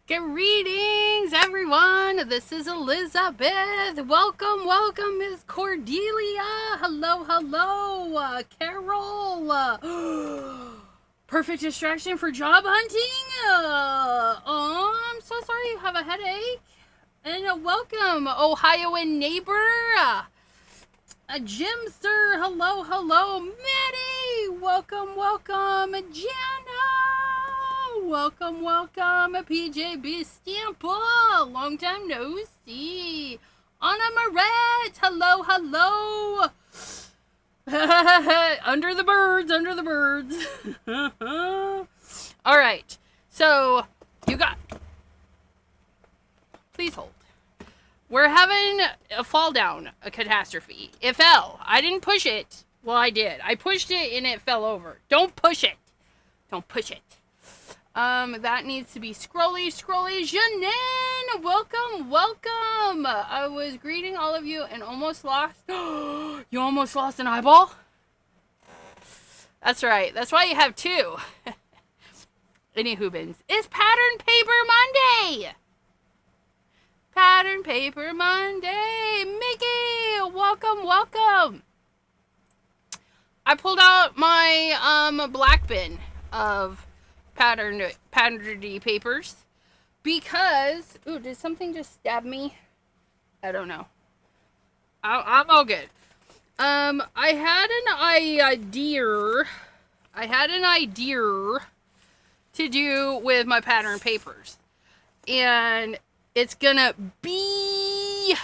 Greetings, everyone. This is Elizabeth. Welcome, welcome, Miss Cordelia. Hello, hello, Carol. Perfect distraction for job hunting. I'm so sorry you have a headache. And welcome, Ohioan neighbor. Jim, sir. Hello, hello, Maddie. Welcome, welcome, Jana. Welcome, welcome, PJB Stampa. Long time no see. Anna Moret. Hello, hello. Under the birds, under the birds. All right. So, you got... Please hold. We're having a fall down, a catastrophe. It fell. I didn't push it. Well, I did. I pushed it and it fell over. Don't push it. Don't push it. That needs to be scrolly. Janine, welcome, welcome. I was greeting all of you and almost lost. You almost lost an eyeball? That's right. That's why you have two. Any hoobins. It's Pattern Paper Monday. Pattern Paper Monday. Mickey, welcome, welcome. I pulled out my black bin of patterned papers because, ooh, did something just stab me? I don't know. I'm all good. I had an idea to do with my pattern papers, and it's gonna be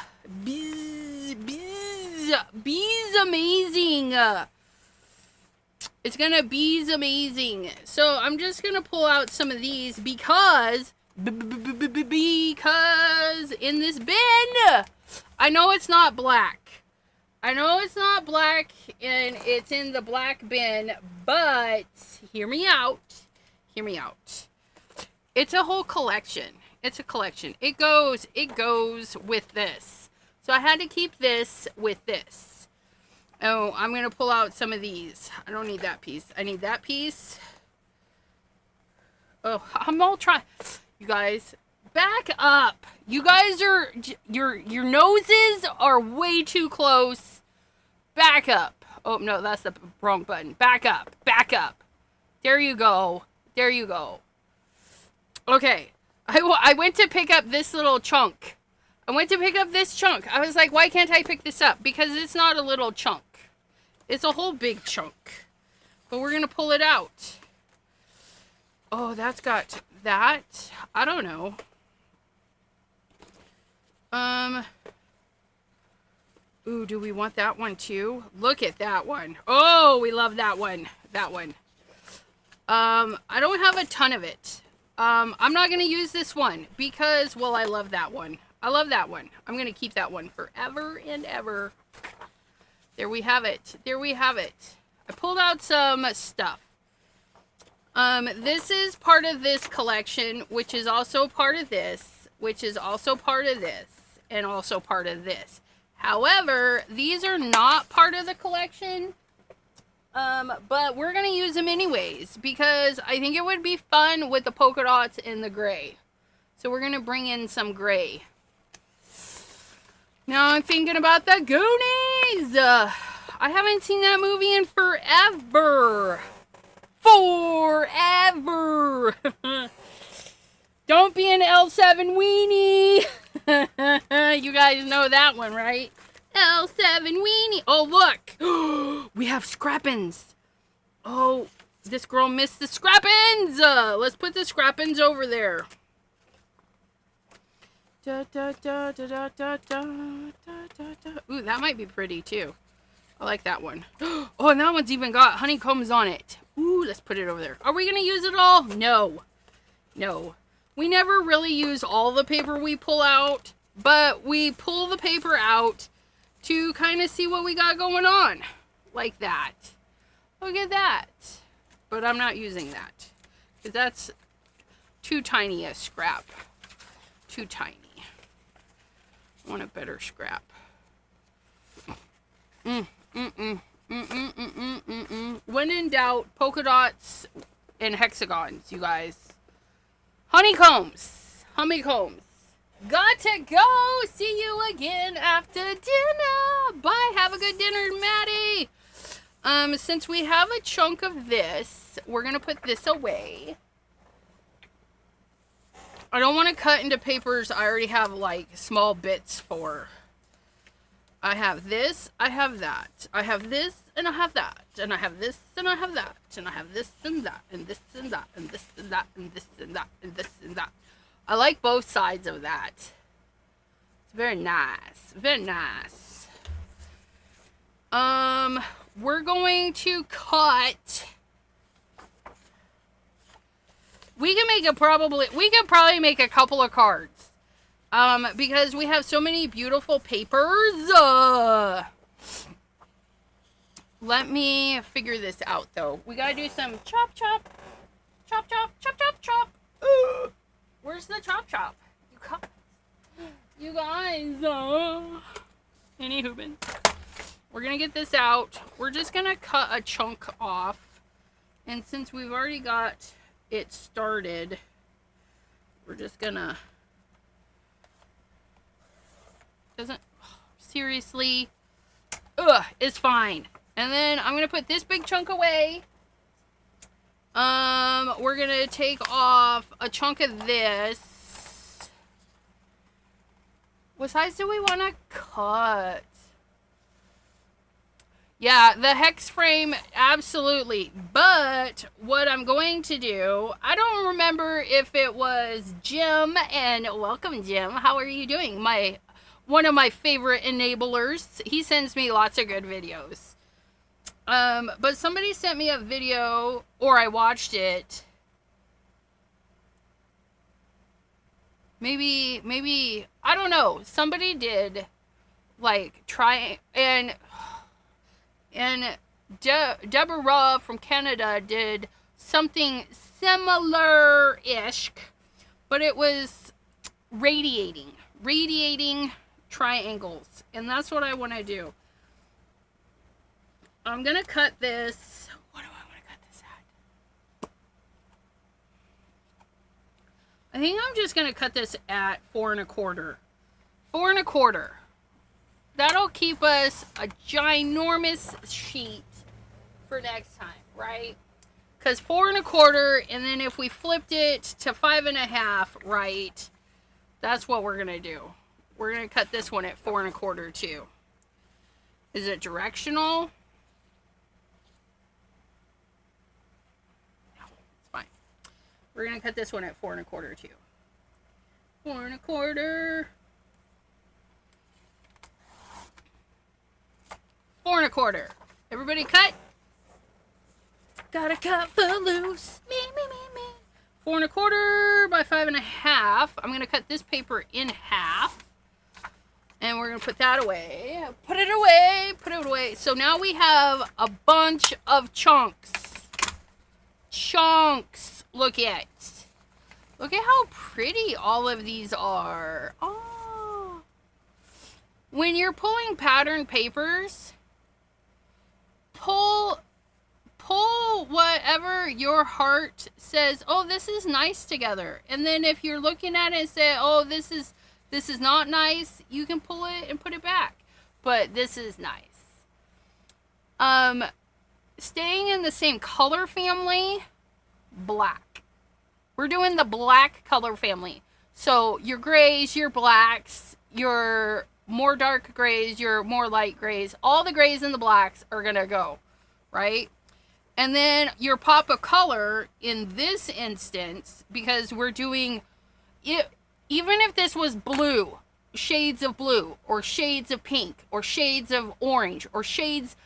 amazing. It's gonna be amazing. So I'm just gonna pull out some of these because in this bin, I know it's not black. I know it's not black and it's in the black bin, but hear me out. Hear me out. It's a whole collection. It's a collection. It goes with this. So I had to keep this with this. Oh, I'm going to pull out some of these. I don't need that piece. I need that piece. Oh, I'm all trying. You guys, back up. You guys are, your noses are way too close. Back up. Oh, no, that's the wrong button. Back up. Back up. There you go. There you go. Okay. I went to pick up this little chunk. I was like, why can't I pick this up? Because it's not a little chunk. It's a whole big chunk. But we're going to pull it out. Oh, that's got that. I don't know. Ooh, do we want that one too? Look at that one. Oh, we love that one. That one. I don't have a ton of it. I'm not going to use this one because, well, I love that one. I love that one. I'm going to keep that one forever and ever. There we have it. There we have it. I pulled out some stuff. This is part of this collection, which is also part of this, which is also part of this, and also part of this. However, these are not part of the collection, but we're going to use them anyways because I think it would be fun with the polka dots and the gray. So we're going to bring in some gray. Now I'm thinking about the Goonies. I haven't seen that movie in forever. Forever. Don't be an L7 weenie. You guys know that one, right? L7 weenie. Oh, look. We have scrappins. Oh, this girl missed the scrappins. Let's put the scrappins over there. Da, da, da, da, da, da, da, da, da. Ooh, that might be pretty too. I like that one. Oh, and that one's even got honeycombs on it. Ooh, let's put it over there. Are we going to use it all? No. No. We never really use all the paper we pull out, but we pull the paper out to kind of see what we got going on. Like that. Look at that. But I'm not using that because that's too tiny a scrap. Too tiny. I want a better scrap. When in doubt, polka dots and hexagons, you guys. Honeycombs. Honeycombs. Got to go. See you again after dinner. Bye. Have a good dinner, Maddie. Since we have a chunk of this, we're going to put this away. I don't want to cut into papers I already have like small bits for. I have this, I have that. I have this and I have that. And I have this and I have that. And I have this and that. And this and that. And this and that. And this and that. And this and that. I like both sides of that. It's very nice. Very nice. We're going to cut. We could probably make a couple of cards. Because we have so many beautiful papers. Let me figure this out though. We gotta do some chop chop. Chop chop chop chop chop. Where's the chop chop? You guys. Anywho, we're gonna get this out. We're just gonna cut a chunk off. And since we've already got it started, we're just gonna. Seriously. It's fine. And then I'm gonna put this big chunk away. We're gonna take off a chunk of this. What size do we want to cut? Yeah, the hex frame, absolutely. But what I'm going to do, I don't remember if it was Jim, and welcome Jim. How are you doing? One of my favorite enablers. He sends me lots of good videos. But somebody sent me a video, or I watched it. Maybe, I don't know. Somebody did, like, try, and Deborah from Canada did something similar-ish, but it was radiating triangles, and that's what I want to do. I'm gonna cut this. What do I want to cut this at? I think I'm just gonna cut this at 4 1/4. 4 1/4. That'll keep us a ginormous sheet for next time, right? Because 4 1/4, and then if we flipped it to 5 1/2, right? That's what we're gonna do. We're gonna cut this one at 4 1/4 too. Is it directional? We're going to cut this one at 4 1/4 too. 4 1/4. 4 1/4. Everybody cut. Gotta cut for loose. Me. 4 1/4 by 5 1/2. I'm going to cut this paper in half. And we're going to put that away. Put it away. So now we have a bunch of chunks. Look at how pretty all of these are. Oh. When you're pulling pattern papers, pull whatever your heart says, oh, this is nice together. And then if you're looking at it and say, oh, this is not nice, you can pull it and put it back. But this is nice. Staying in the same color family, black. We're doing the black color family. So your grays, your blacks, your more dark grays, your more light grays, all the grays and the blacks are going to go, right? And then your pop of color in this instance, because we're doing it, even if this was blue, shades of blue, or shades of pink, or shades of orange, or shades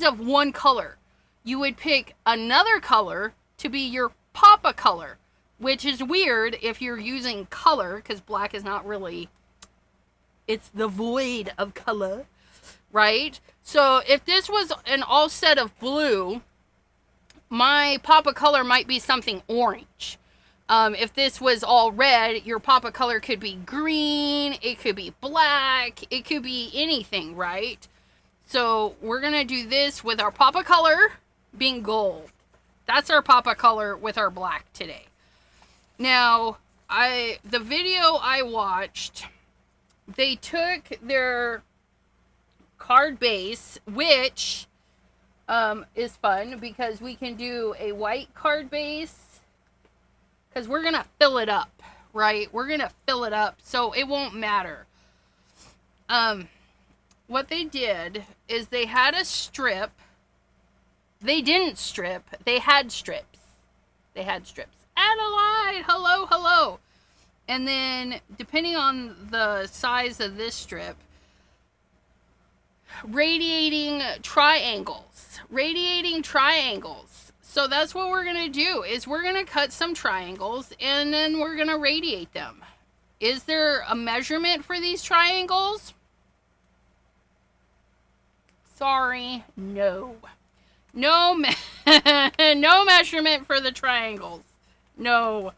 of one color, you would pick another color to be your pop of color. Which is weird if you're using color, because black is not really, it's the void of color, right? So if this was an all set of blue, my pop of color might be something orange. If this was all red, your pop of color could be green, it could be black, it could be anything, right? So we're going to do this with our pop of color being gold. That's our pop of color with our black today. Now, the video I watched, they took their card base, which is fun because we can do a white card base because we're gonna fill it up, right? We're gonna fill it up, so it won't matter. What they did is they had a strip. They didn't strip. They had strips. They had strips. Adelaide, hello, hello. And then, depending on the size of this strip, radiating triangles. Radiating triangles. So that's what we're going to do, is we're going to cut some triangles, and then we're going to radiate them. Is there a measurement for these triangles? Sorry, no. No measurement for the triangles. No.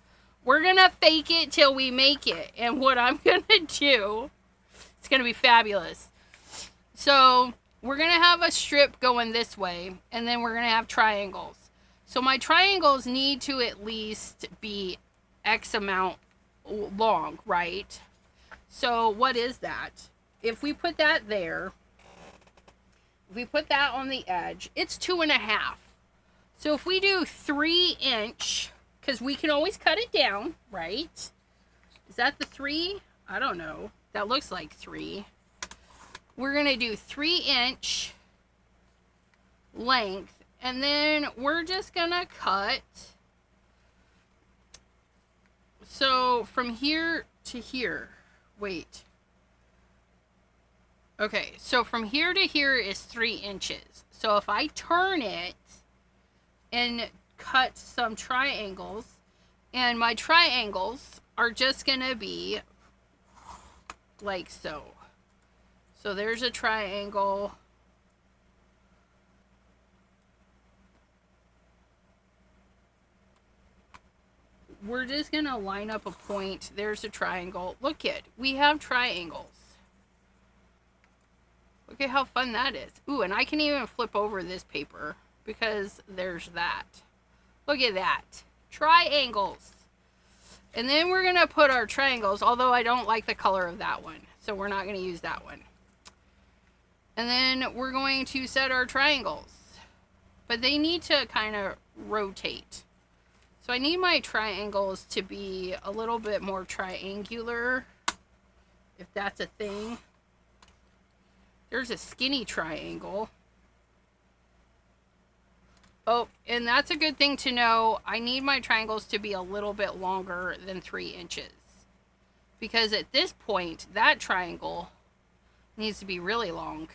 We're going to fake it till we make it. And what I'm going to do, it's going to be fabulous. So, we're going to have a strip going this way, and then we're going to have triangles. So, my triangles need to at least be X amount long, right? So, what is that? If we put that there, if we put that on the edge, it's 2.5. So if we do 3 inch, because we can always cut it down, right? Is that the 3? I don't know. That looks like 3. We're going to do 3 inch length, and then we're just going to cut. So from here to here, wait. Okay, so from here to here is 3 inches. So if I turn it and cut some triangles, and my triangles are just going to be like so. So there's a triangle. We're just going to line up a point. There's a triangle. Look it, we have triangles. Look at how fun that is. Ooh, and I can even flip over this paper because there's that. Look at that. Triangles. And then we're going to put our triangles, although I don't like the color of that one, so we're not going to use that one. And then we're going to set our triangles. But they need to kind of rotate. So I need my triangles to be a little bit more triangular, if that's a thing. There's a skinny triangle. Oh, and that's a good thing to know. I need my triangles to be a little bit longer than 3 inches. Because at this point, that triangle needs to be really long.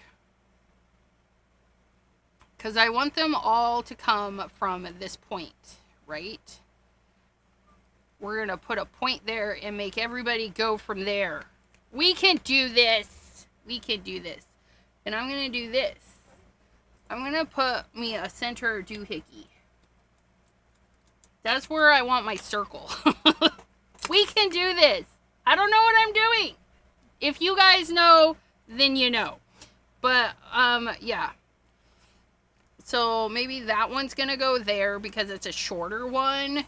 Because I want them all to come from this point, right? We're going to put a point there and make everybody go from there. We can do this. We can do this. And I'm going to do this. I'm going to put me a center doohickey. That's where I want my circle. We can do this. I don't know what I'm doing. If you guys know, then you know. But, yeah. So maybe that one's going to go there because it's a shorter one.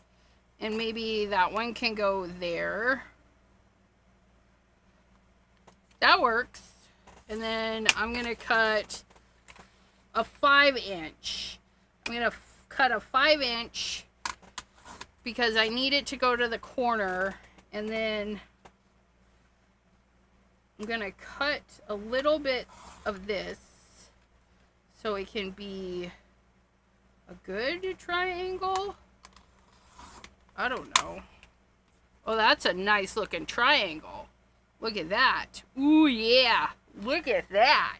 And maybe that one can go there. That works. And then I'm going to cut a 5 inch. I'm going to cut a 5 inch because I need it to go to the corner. And then I'm going to cut a little bit of this so it can be a good triangle. I don't know. Oh, that's a nice looking triangle. Look at that. Ooh, yeah. Look at that.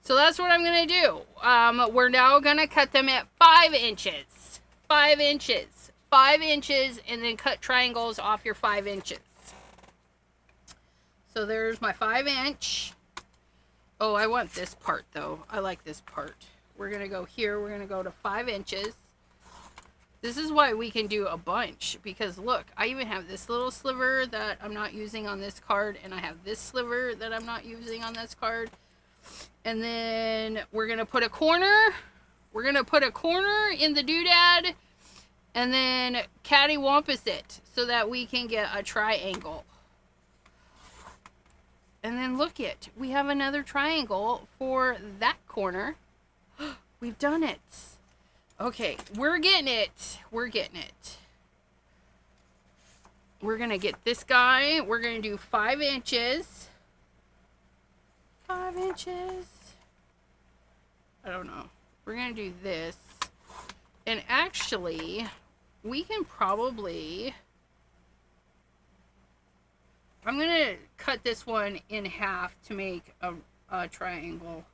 So that's what I'm going to do. We're now going to cut them at 5 inches. 5 inches. 5 inches, and then cut triangles off your 5 inches. So there's my 5 inch. Oh, I want this part, though. I like this part. We're going to go here. We're going to go to 5 inches. This is why we can do a bunch, because look, I even have this little sliver that I'm not using on this card, and I have this sliver that I'm not using on this card. And then we're going to put a corner. We're going to put a corner in the doodad, And then cattywampus it so that we can get a triangle. And then look it, we have another triangle for that corner. We've done it. Okay, we're getting it. We're getting it. We're gonna get this guy. We're gonna do 5 inches. 5 inches. I don't know. We're gonna do this. And actually, we can probably... I'm gonna cut this one in half to make a triangle.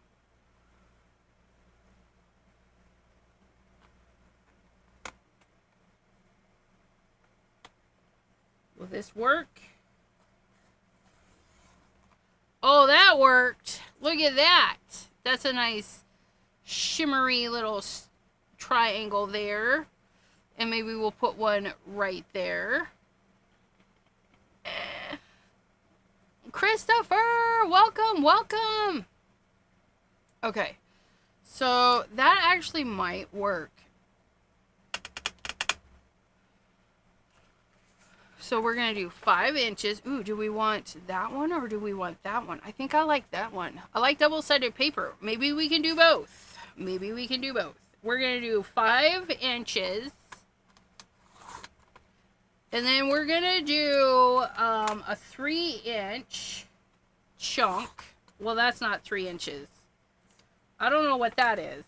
Will this work? Oh, that worked. Look at that. That's a nice shimmery little triangle there. And maybe we'll put one right there. Christopher, welcome, welcome. Okay, so that actually might work. So we're gonna do 5 inches. Ooh, do we want that one or do we want that one? I think I like that one. I like double-sided paper. Maybe we can do both. Maybe we can do both. We're gonna do 5 inches. And then we're gonna do a 3-inch chunk. Well, that's not 3 inches. I don't know what that is.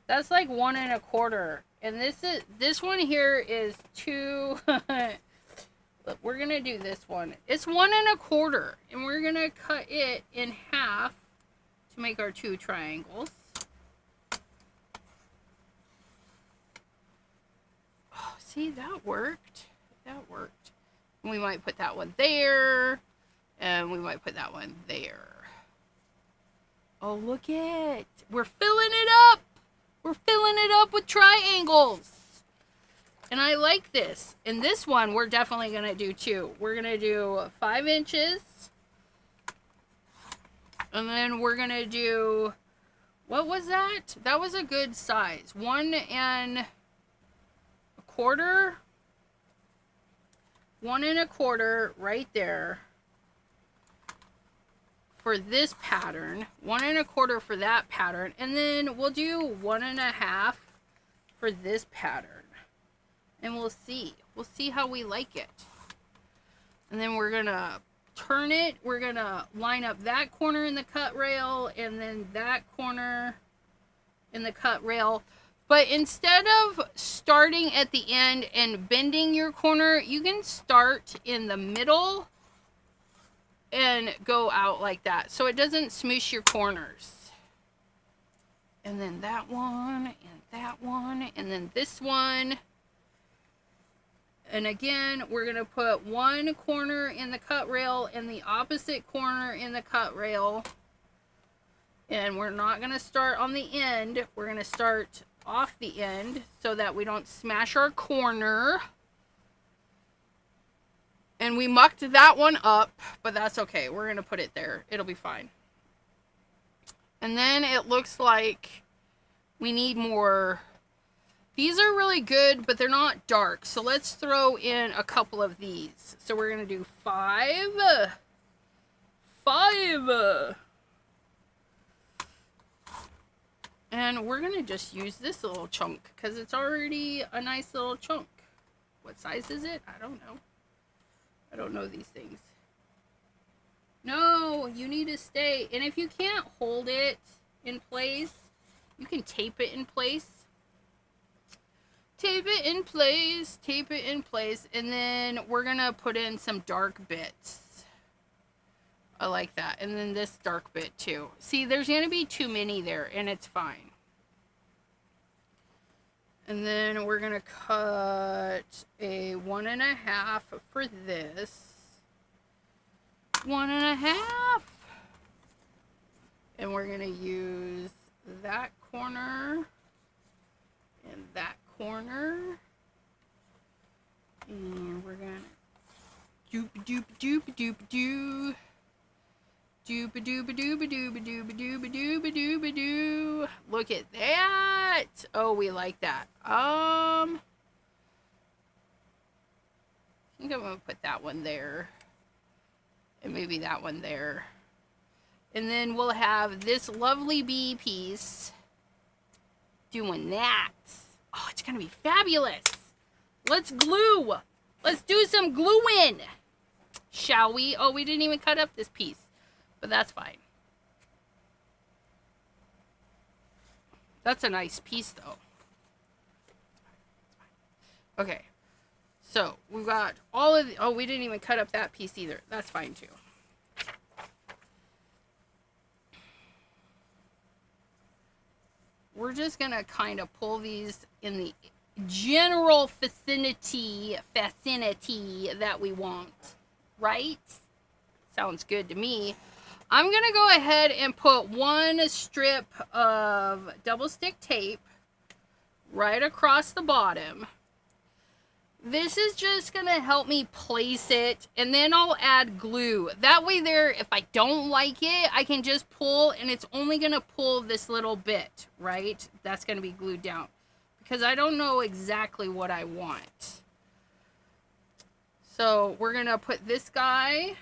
That's like 1 1/4. And this one here is 2. Look, we're gonna do this one. It's 1 1/4, and we're gonna cut it in half to make our 2 triangles. Oh, see, that worked. That worked. And we might put that one there, and we might put that one there. Oh, look it. We're filling it up. We're filling it up with triangles. And I like this. And this one we're definitely going to do too. We're going to do 5 inches. And then we're going to do, what was that? That was a good size. 1 1/4. 1 1/4 right there. For this pattern, 1 1/4 for that pattern, and then we'll do 1 1/2 for this pattern, and we'll see how we like it. And then we're gonna turn it. We're gonna line up that corner in the cut rail, and then that corner in the cut rail. But instead of starting at the end and bending your corner, you can start in the middle and go out like that, so it doesn't smoosh your corners. And then that one, and that one, and then this one. And again, we're gonna put 1 corner in the cut rail and the opposite corner in the cut rail. And we're not gonna start on the end. We're gonna start off the end so that we don't smash our corner. And we mucked that one up, but that's okay. We're going to put it there. It'll be fine. And then it looks like we need more. These are really good, but they're not dark. So let's throw in a couple of these. So we're going to do 5. 5. And we're going to just use this little chunk because it's already a nice little chunk. What size is it? I don't know. I don't know these things. No, you need to stay. And if you can't hold it in place, you can tape it in place. Tape it in place. Tape it in place. And then we're going to put in some dark bits. I like that. And then this dark bit too. See, there's going to be too many there, and it's fine. And then we're going to cut a 1 1/2 for this. 1 1/2. And we're going to use that corner and that corner. And we're going to doop, doop, doop, doop, doop. Dooba-dooba-dooba-dooba-dooba-dooba-dooba-dooba-doo. Look at that. Oh, we like that. I think I'm going to put that one there. And maybe that one there. And then we'll have this lovely bee piece doing that. Oh, it's going to be fabulous. Let's glue. Let's do some gluing. Shall we? Oh, we didn't even cut up this piece. But that's fine. That's a nice piece, though. Okay. So, we've got all of the... Oh, we didn't even cut up that piece either. That's fine, too. We're just going to kind of pull these in the general vicinity that we want. Right? Sounds good to me. I'm going to go ahead and put one strip of double stick tape right across the bottom. This is just going to help me place it, and then I'll add glue. That way there, if I don't like it, I can just pull, and it's only going to pull this little bit, right? That's going to be glued down, because I don't know exactly what I want. So we're going to put this guy.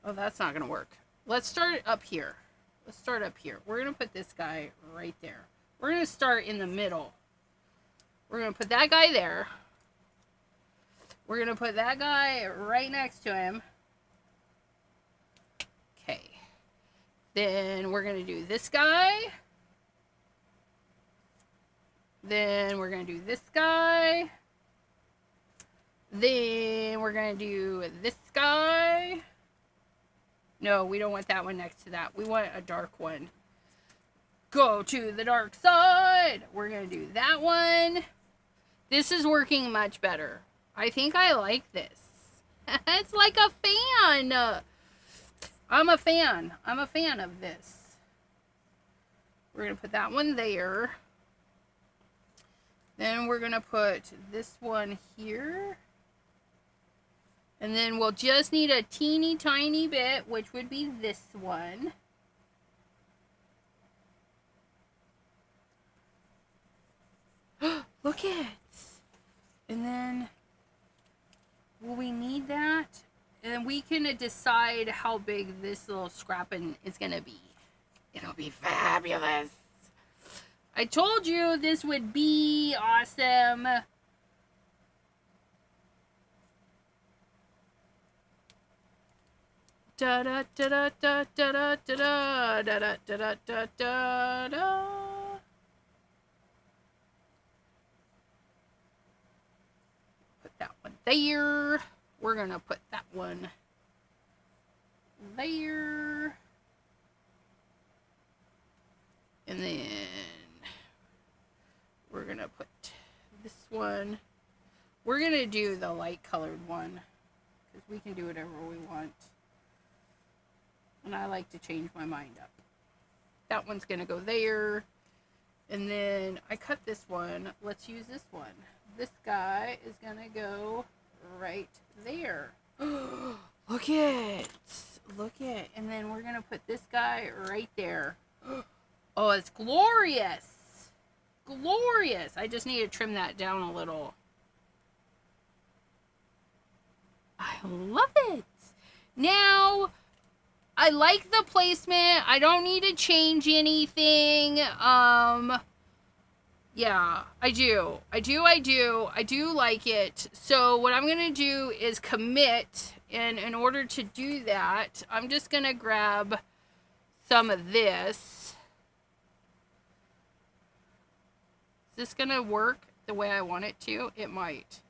Oh, that's not going to work. Let's start up here. Let's start up here. We're going to put this guy right there. We're going to start in the middle. We're going to put that guy there. We're going to put that guy right next to him. Okay. Then we're going to do this guy. Then we're going to do this guy. Then we're going to do this guy. No, we don't want that one next to that. We want a dark one. Go to the dark side. We're going to do that one. This is working much better. I think I like this. It's like a fan. I'm a fan. I'm a fan of this. We're going to put that one there. Then we're going to put this one here. And then we'll just need a teeny tiny bit, which would be this one. Look it. And then, will we need that? And we can decide how big this little scrapping is going to be. It'll be fabulous. I told you this would be awesome. Da da da da da da da da da da da da da da. Put that one there. We're gonna put that one there. And then we're gonna put this one. We're gonna do the light colored one because we can do whatever we want. And I like to change my mind up. That one's gonna go there. And then I cut this one. Let's use this one. This guy is gonna go right there. Look it. Look it. And then we're gonna put this guy right there. Oh, it's glorious. Glorious. I just need to trim that down a little. I love it. Now, I like the placement. I don't need to change anything. Yeah, I do. I do like it. So what I'm going to do is commit. And in order to do that, I'm just going to grab some of this. Is this going to work the way I want it to? It might.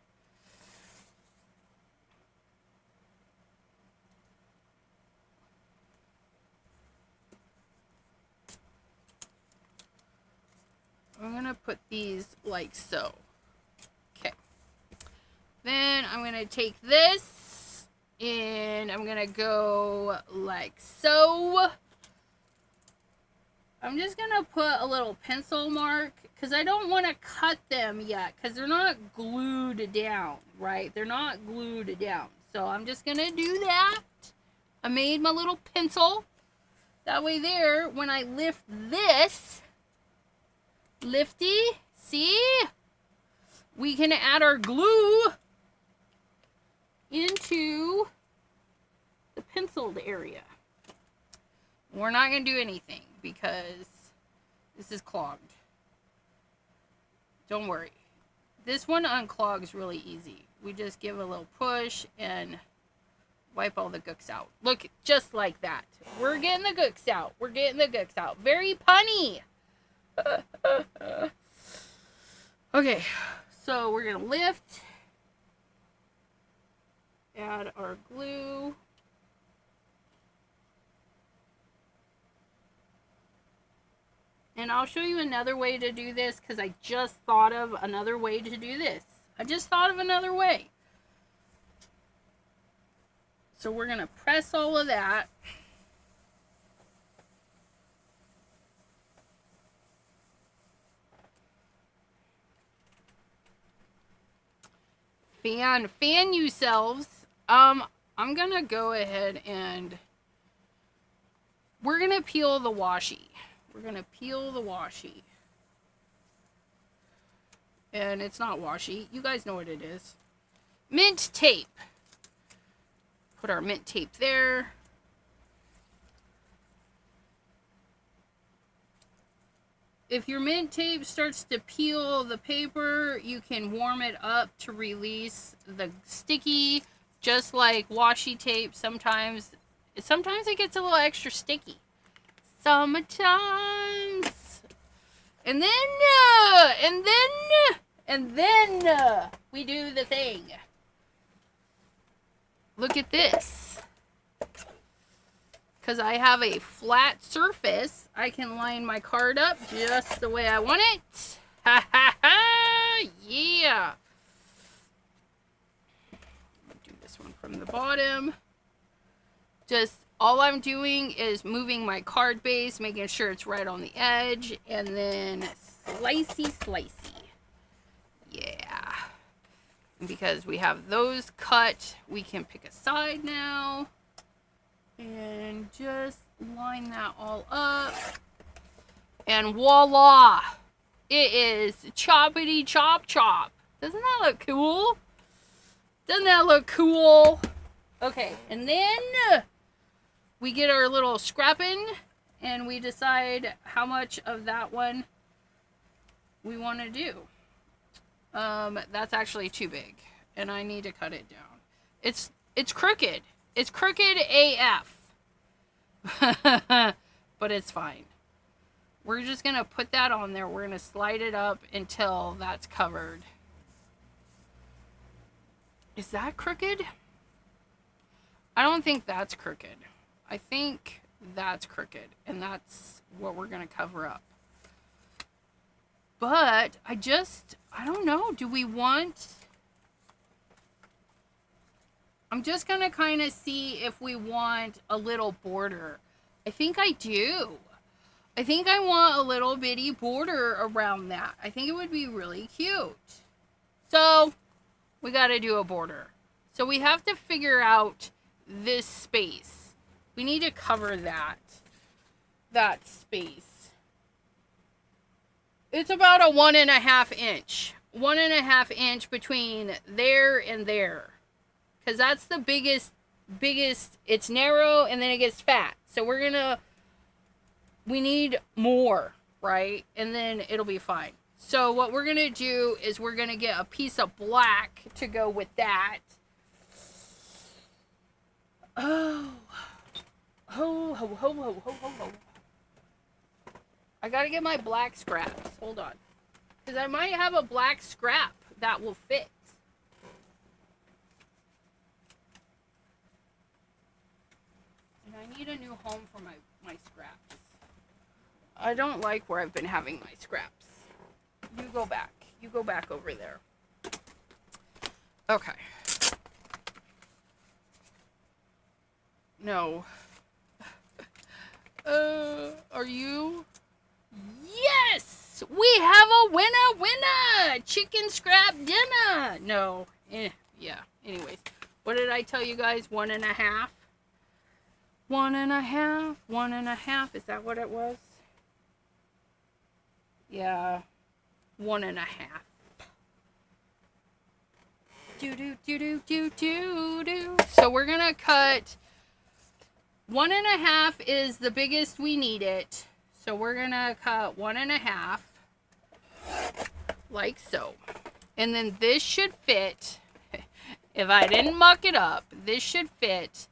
I'm going to put these like so. Okay. Then I'm going to take this and I'm going to go like so. I'm just going to put a little pencil mark because I don't want to cut them yet because they're not glued down, right? They're not glued down. So I'm just going to do that. I made my little pencil. That way there, when I lift this, lifty, see? We can add our glue into the penciled area. We're not going to do anything because this is clogged. Don't worry. This one unclogs really easy. We just give a little push and wipe all the gooks out. Look, just like that. We're getting the gooks out. We're getting the gooks out. Very punny. Okay, so we're going to lift. Add our glue. And I'll show you another way to do this because I just thought of another way to do this. I just thought of another way. So we're going to press all of that. Fan yourselves. I'm going to go ahead and we're going to peel the washi. We're going to peel the washi. And it's not washi. You guys know what it is. Mint tape. Put our mint tape there. If your mint tape starts to peel the paper, you can warm it up to release the sticky, just like washi tape. Sometimes it gets a little extra sticky. Sometimes. And then we do the thing. Look at this. Because I have a flat surface, I can line my card up just the way I want it. Ha ha ha! Yeah! Do this one from the bottom. Just all I'm doing is moving my card base, making sure it's right on the edge, and then slicey. Yeah. And because we have those cut, we can pick a side now. And just line that all up. And voila! It is choppity chop chop. Doesn't that look cool? Doesn't that look cool? Okay, and then we get our little scrapping and we decide how much of that one we want to do. That's actually too big and I need to cut it down. It's crooked. It's crooked AF. But it's fine. We're just going to put that on there. We're going to slide it up until that's covered. Is that crooked? I don't think that's crooked. I think that's crooked. And that's what we're going to cover up. But I don't know. Do we want... I'm just going to kind of see if we want a little border. I think I do. I think I want a little bitty border around that. I think it would be really cute. So, we got to do a border. So, we have to figure out this space. We need to cover that space. It's about a 1.5 inch. 1.5 inch between there and there. Because that's the biggest, it's narrow and then it gets fat. So we need more, right? And then it'll be fine. So what we're going to do is we're going to get a piece of black to go with that. Oh. I got to get my black scraps. Hold on. Because I might have a black scrap that will fit. I need a new home for my scraps. I don't like where I've been having my scraps. You go back. You go back over there. Okay. No. Are you? Yes! We have a winner! Chicken scrap dinner! No. Yeah. Anyways. What did I tell you guys? 1.5? 1.5, 1.5. Is that what it was? Yeah, 1.5. Do. So we're gonna cut 1.5 is the biggest we need it. So we're gonna cut 1.5 like so. And then this should fit. If I didn't muck it up, this should fit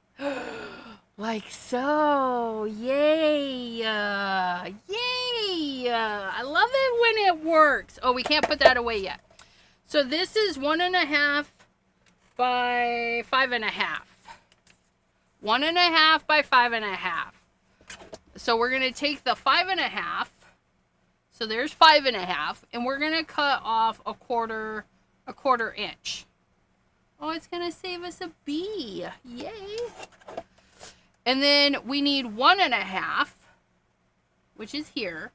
like so. Yay! Yay! I love it when it works. Oh, we can't put that away yet. So this is 1.5 by 5.5. 1.5 by 5.5. So we're gonna take the 5.5. So there's 5.5, and we're gonna cut off a quarter inch. Oh, it's gonna save us a B. Yay! And then we need 1.5, which is here,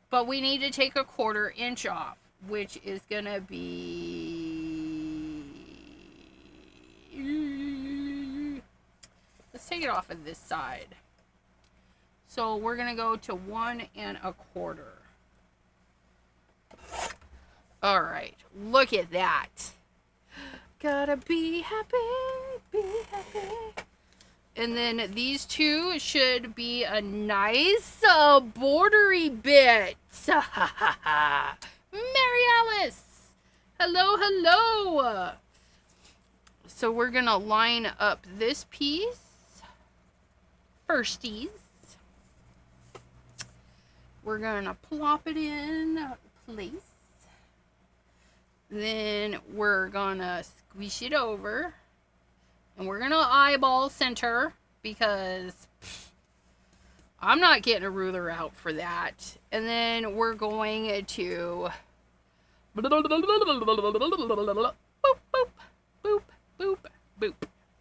but we need to take a quarter inch off, which is gonna be. Let's take it off of this side. So we're gonna go to 1.25. All right, look at that. Gotta be happy, be happy. And then these two should be a nice bordery bit. Mary Alice, hello, hello. So we're gonna line up this piece firsties. We're gonna plop it in place. Then we're gonna squish it over. And we're gonna eyeball center because I'm not getting a ruler out for that. And then we're going to boop, boop, boop, boop, boop.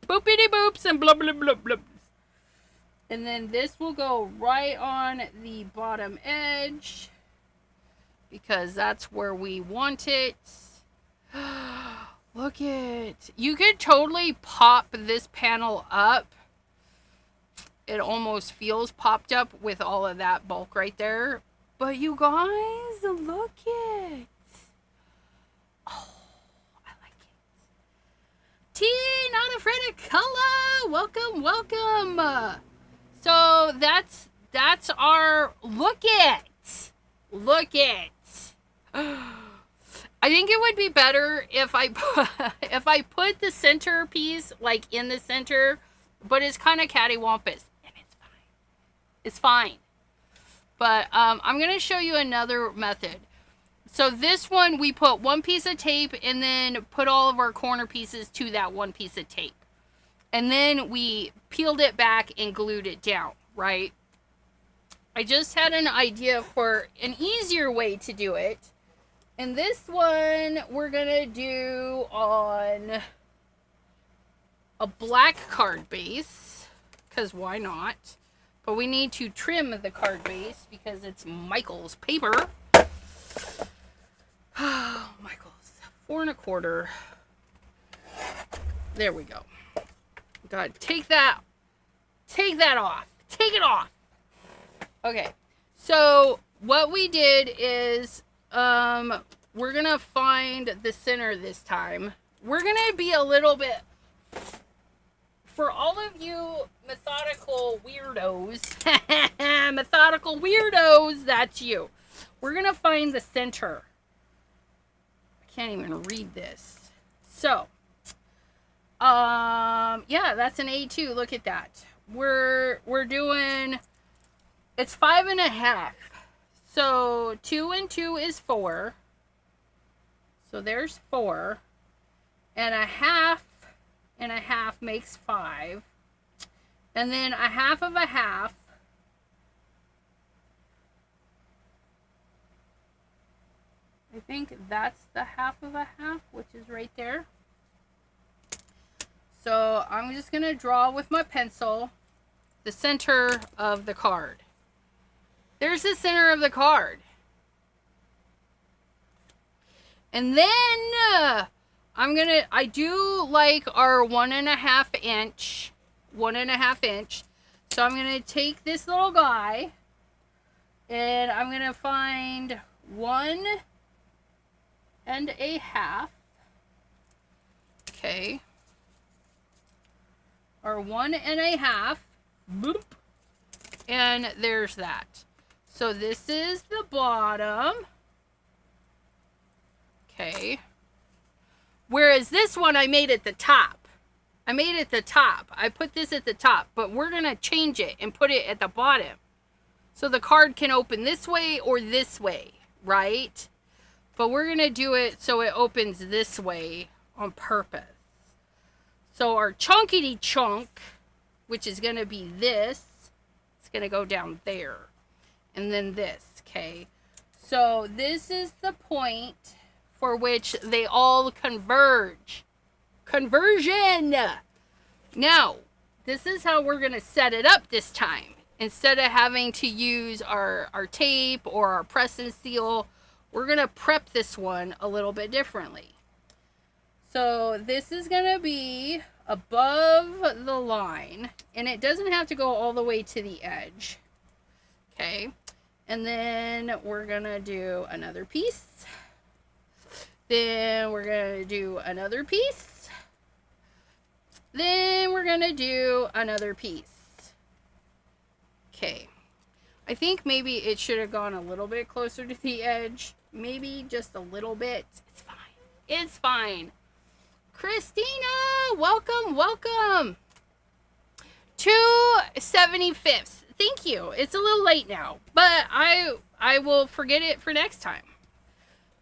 Boopity boops and blub, blub, blub, blub. And then this will go right on the bottom edge because that's where we want it. Look it. You could totally pop this panel up. It almost feels popped up with all of that bulk right there. But you guys, look it. Oh, I like it. T, not afraid of color. Welcome, welcome. So that's our look it. Look it. I think it would be better if I put the center piece like in the center, but it's kind of cattywampus, and it's fine. It's fine. But I'm gonna show you another method. So this one we put one piece of tape and then put all of our corner pieces to that one piece of tape, and then we peeled it back and glued it down. Right? I just had an idea for an easier way to do it. And this one we're gonna do on a black card base, because why not? But we need to trim the card base because it's Michael's paper. Oh, Michael's 4.25. There we go. God, take that off. Take it off. Okay, so what we did is we're gonna find the center this time. We're gonna be a little bit, for all of you methodical weirdos, that's you. We're gonna find the center. I can't even read this. So, yeah, that's an A2. Look at that. We're doing, it's 5.5. So 2 and 2 is 4. So there's 4. And a half makes 5. And then a half of a half. I think that's the half of a half, which is right there. So I'm just going to draw with my pencil the center of the card. There's the center of the card. And then I do like our 1.5 inch. 1.5 inch. So I'm gonna take this little guy and I'm gonna find 1.5. Okay. Or 1.5. Boop. And there's that. So this is the bottom. Okay. Whereas this one I made at the top. I made it at the top. I put this at the top, but we're going to change it and put it at the bottom. So the card can open this way or this way, right? But we're going to do it so it opens this way on purpose. So our chunkity chunk, which is going to be this, it's going to go down there. And then this, okay? So this is the point for which they all converge. Conversion! Now, this is how we're going to set it up this time. Instead of having to use our tape or our press and seal, we're going to prep this one a little bit differently. So this is going to be above the line, and it doesn't have to go all the way to the edge. Okay, and then we're going to do another piece. Then we're going to do another piece. Then we're going to do another piece. Okay, I think maybe it should have gone a little bit closer to the edge. Maybe just a little bit. It's fine. It's fine. Christina, welcome, welcome. 2/75. Thank you. It's a little late now, but I will forget it for next time.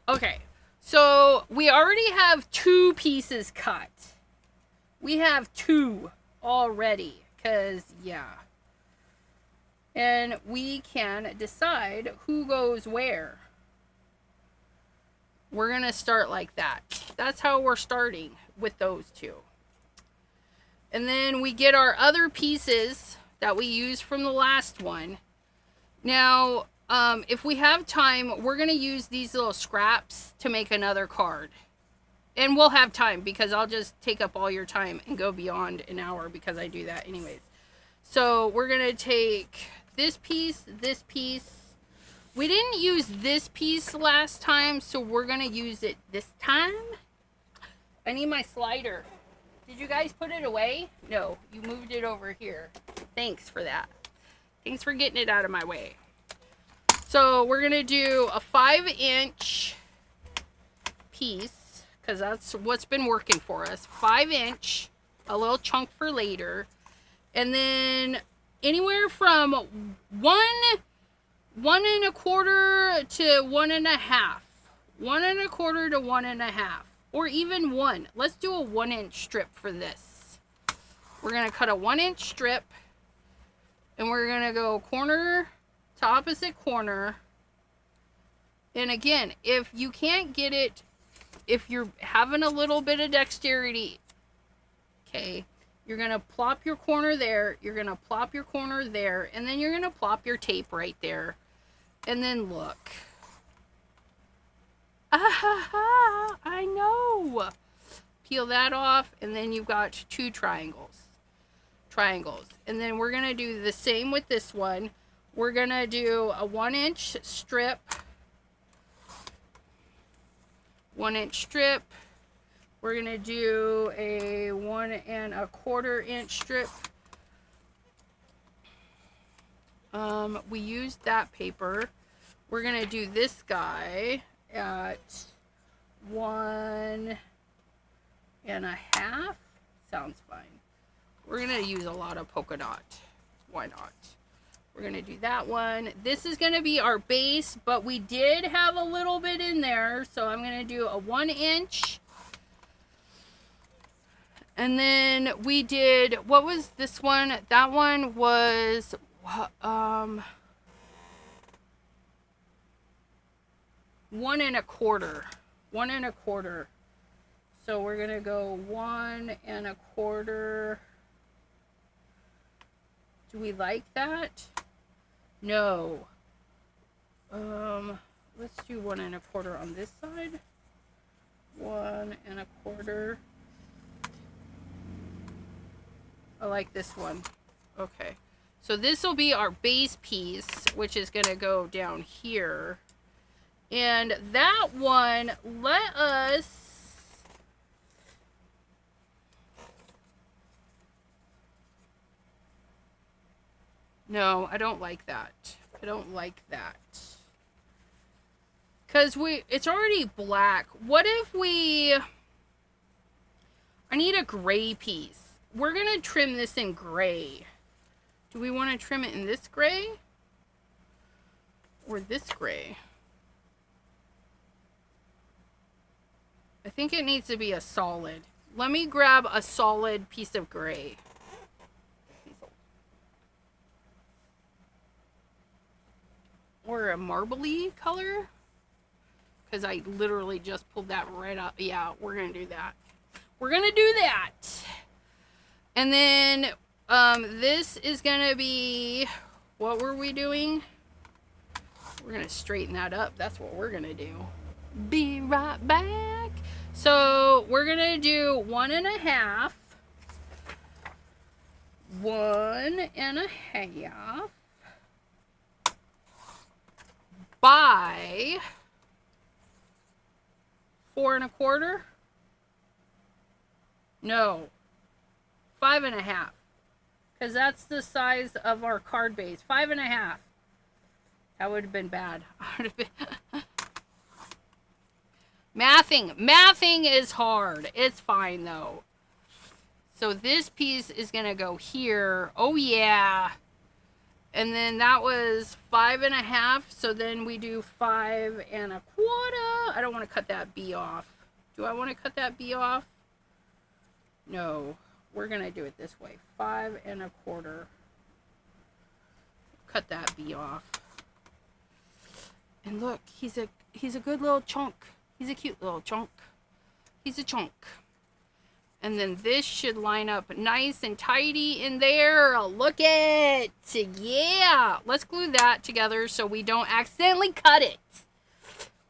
Okay, so we already have 2 pieces cut. We have 2 already, because, yeah. And we can decide who goes where. We're going to start like that. That's how we're starting with those 2. And then we get our other pieces that we used from the last one. Now, if we have time, we're going to use these little scraps to make another card. And we'll have time because I'll just take up all your time and go beyond an hour because I do that anyways. So we're going to take this piece, this piece. We didn't use this piece last time, so we're going to use it this time. I need my slider. Did you guys put it away? No, you moved it over here. Thanks for that. Thanks for getting it out of my way. So we're going to do a 5-inch piece, because that's what's been working for us. 5-inch, a little chunk for later. And then anywhere from 1.25 to 1.5. 1.25 to 1.5. Or even 1. Let's do a 1-inch strip for this. We're going to cut a 1-inch strip. And we're going to go corner to opposite corner. And again, if you can't get it, if you're having a little bit of dexterity, okay, you're going to plop your corner there. You're going to plop your corner there. And then you're going to plop your tape right there. And then look. Ah, I know. Peel that off, and then you've got 2 triangles. And then we're going to do the same with this one. We're going to do a 1-inch strip. 1-inch strip. We're going to do a 1.25 inch strip. We used that paper. We're going to do this guy at 1.5. Sounds fine. We're going to use a lot of polka dot. Why not? We're going to do that one. This is going to be our base, but we did have a little bit in there. So I'm going to do a 1-inch. And then we did, what was this one? That one was, 1.25. 1.25. So we're going to go 1.25. Do we like that? No. Let's do 1.25 on this side. 1.25. I like this one. Okay. So this will be our base piece, which is going to go down here. And that one, let us... No, I don't like that. I don't like that. Because it's already black. What if we... I need a gray piece. We're going to trim this in gray. Do we want to trim it in this gray? Or this gray? I think it needs to be a solid. Let me grab a solid piece of gray. Or a marbly color. Because I literally just pulled that right up. Yeah, we're going to do that. We're going to do that. And then this is going to be... What were we doing? We're going to straighten that up. That's what we're going to do. Be right back. So we're going to do 1.5. 1.5. By 4.25. No, 5.5. Because that's the size of our card base. 5.5. That would have been bad. Mathing is hard. It's fine though. So this piece is gonna go here. Oh yeah. And then that was 5.5. So then we do 5.25. I don't want to cut that B off. Do I want to cut that B off? No. We're going to do it this way. 5.25. Cut that B off. And look, he's a good little chunk. He's a cute little chunk. He's a chunk. And then this should line up nice and tidy in there. Look it. Yeah. Let's glue that together so we don't accidentally cut it.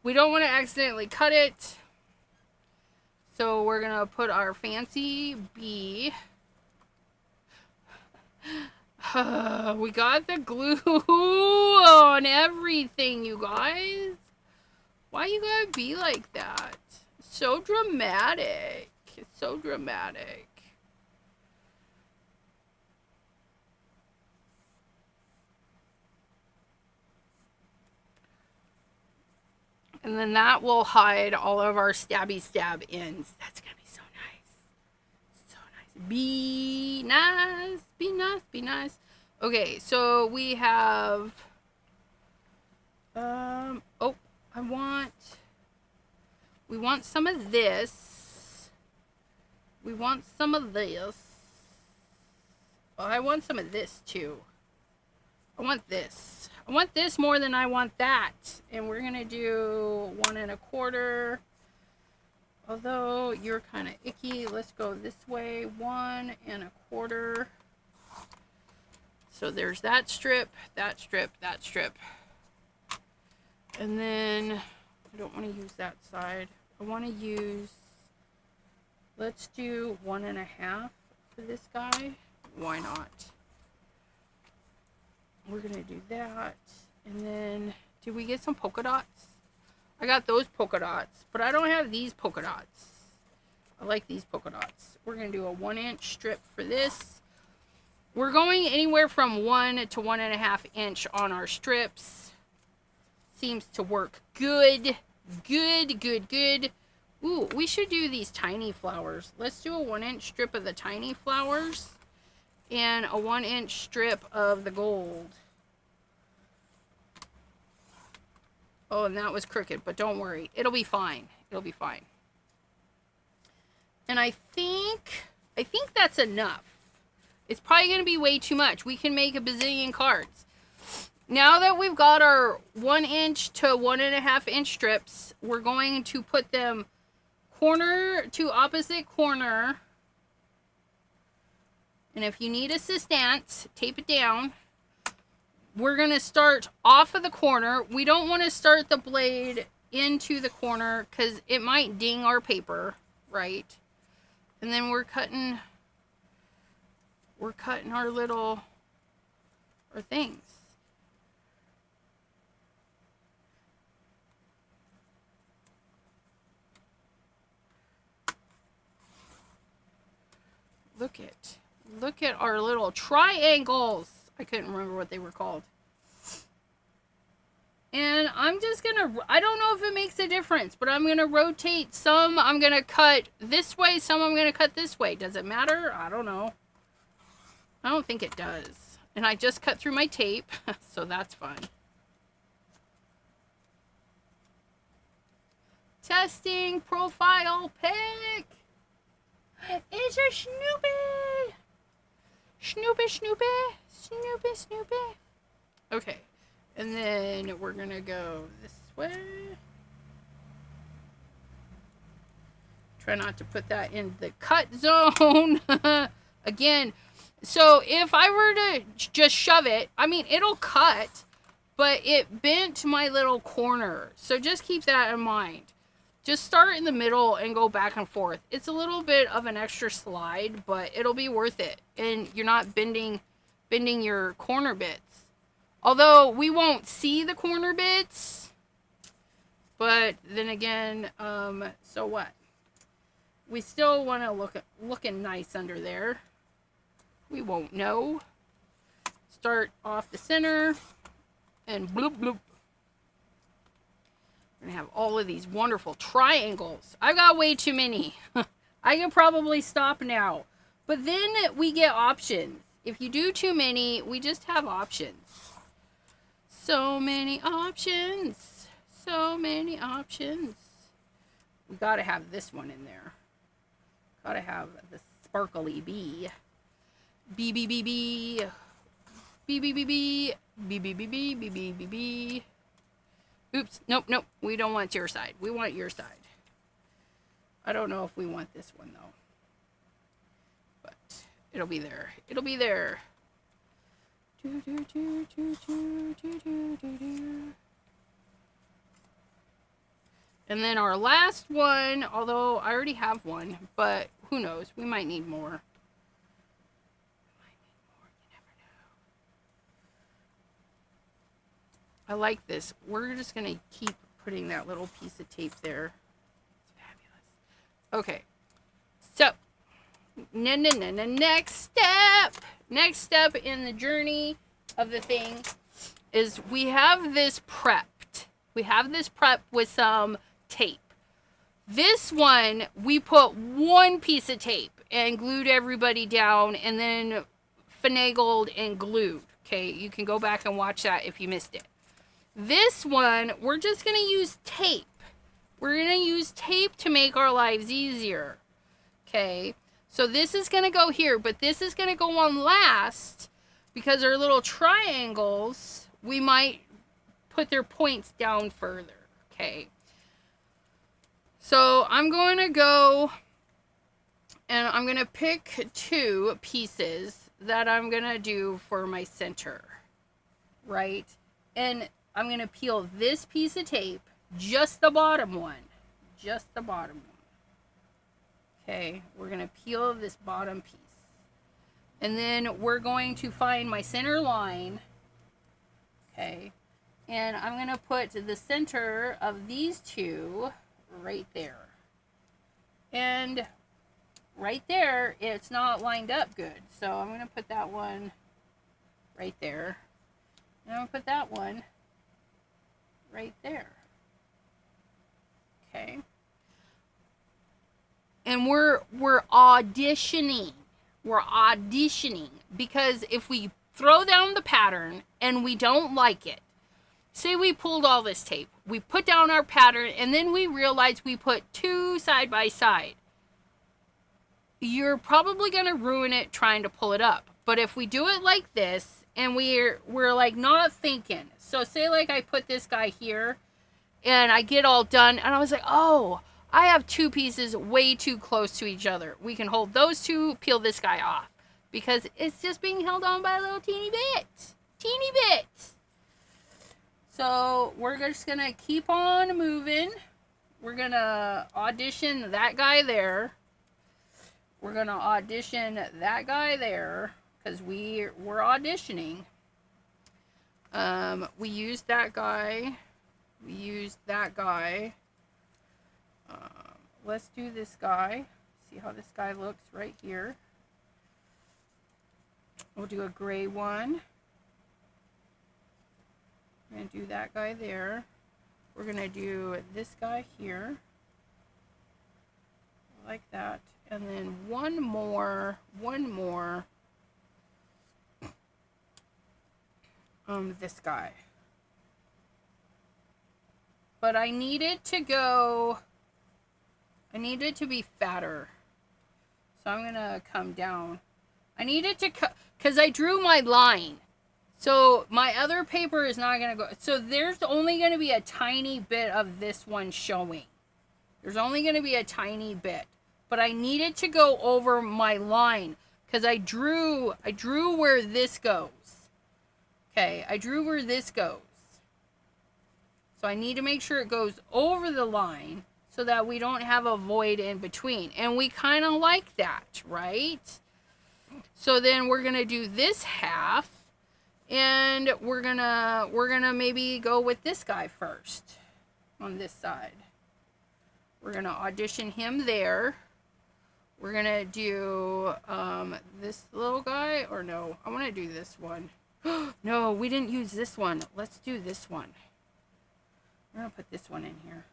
We don't want to accidentally cut it. So we're going to put our fancy B. We got the glue on everything, you guys. Why you gotta be like that? So dramatic. It's so dramatic. And then that will hide all of our stabby stab ends. That's gonna be so nice. So nice. Be nice. Be nice. Be nice. Okay, so we have we want some of this. We want some of this. Well, I want some of this too. I want this. I want this more than I want that. And we're gonna do 1.25. Although you're kind of icky, let's go this way. 1.25. So there's that strip, that strip, that strip. And then I don't want to use that side. I want to use, let's do 1.5 for this guy. Why not? We're going to do that. And then, did we get some polka dots? I got those polka dots, but I don't have these polka dots. I like these polka dots. We're going to do a 1-inch strip for this. We're going anywhere from 1 to 1.5 inch on our strips. Seems to work good. Good, good, good. Ooh, we should do these tiny flowers. Let's do a 1-inch strip of the tiny flowers. And a 1-inch strip of the gold. Oh, and that was crooked, but don't worry. It'll be fine. It'll be fine. And I think that's enough. It's probably going to be way too much. We can make a bazillion cards. Now that we've got our 1-inch to 1.5 inch strips, we're going to put them corner to opposite corner. And if you need assistance, tape it down. We're going to start off of the corner. We don't want to start the blade into the corner because it might ding our paper, right? And then we're cutting our little, our things. Look at our little triangles. I couldn't remember what they were called. And I'm just gonna, I don't know if it makes a difference, but I'm gonna rotate some. I'm gonna cut this way, some I'm gonna cut this way. Does it matter? I don't know. I don't think it does. And I just cut through my tape, so that's fun. Testing profile pic. It's a Snoopy. Snoopy. Okay. And then we're gonna go this way. Try not to put that in the cut zone. Again, so if I were to just shove it, I mean, it'll cut, but it bent my little corner. So just keep that in mind. Just start in the middle and go back and forth. It's a little bit of an extra slide, but it'll be worth it. And you're not bending your corner bits. Although we won't see the corner bits, but then again, so what? We still want to looking nice under there. We won't know. Start off the center and bloop bloop. We're gonna have all of these wonderful triangles. I've got way too many. I can probably stop now, but then we get options. If you do too many, we just have options. So many options. So many options. We gotta have this one in there. Gotta have the sparkly bee. B, B, B, B. B, B, B, B. B, B, B, B, B, B, B, B. Oops. Nope. We don't want your side. We want your side. I don't know if we want this one, though. But it'll be there. It'll be there. And then our last one, although I already have one, but who knows? We might need more. I like this. We're just going to keep putting that little piece of tape there. It's fabulous. Okay. So, next step in the journey of the thing is we have this prepped. We have this prepped with some tape. This one, we put one piece of tape and glued everybody down and then finagled and glued. Okay, you can go back and watch that if you missed it. This one, we're just going to use tape. We're going to use tape to make our lives easier. Okay, so this is going to go here, but this is going to go on last because our little triangles, we might put their points down further. Okay, so I'm going to go and I'm going to pick two pieces that I'm going to do for my center, right? And I'm going to peel this piece of tape, just the bottom one. Just the bottom one. Okay, we're going to peel this bottom piece. And then we're going to find my center line. Okay, and I'm going to put the center of these two right there. And right there, it's not lined up good. So I'm going to put that one right there. And I'm going to put that one right there. Okay. And we're auditioning. We're auditioning because if we throw down the pattern and we don't like it, say we pulled all this tape, we put down our pattern and then we realize we put two side by side, you're probably going to ruin it trying to pull it up. But if we do it like this and we're like not thinking, so say like I put this guy here and I get all done and I was like, oh, I have two pieces way too close to each other. We can hold those two, peel this guy off because it's just being held on by a little teeny bit. Teeny bit. So we're just gonna keep on moving. We're gonna audition that guy there. We're gonna audition that guy there because we're auditioning. We used that guy. We used that guy. Let's do this guy. See how this guy looks right here. We'll do a gray one. We're going to do that guy there. We're going to do this guy here. Like that. And then one more. This guy. But I need it to go, I need it to be fatter. So I'm going to come down. I need it to, because I drew my line. So my other paper is not going to go. So there's only going to be a tiny bit of this one showing. There's only going to be a tiny bit. But I need it to go over my line. Because I drew where this goes. Okay, I drew where this goes. So I need to make sure it goes over the line so that we don't have a void in between. And we kind of like that, right? So then we're going to do this half. And we're gonna maybe go with this guy first on this side. We're gonna audition him there. We're gonna do this little guy, or no, I want to do this one. No, we didn't use this one. Let's do this one. We're gonna put this one in here.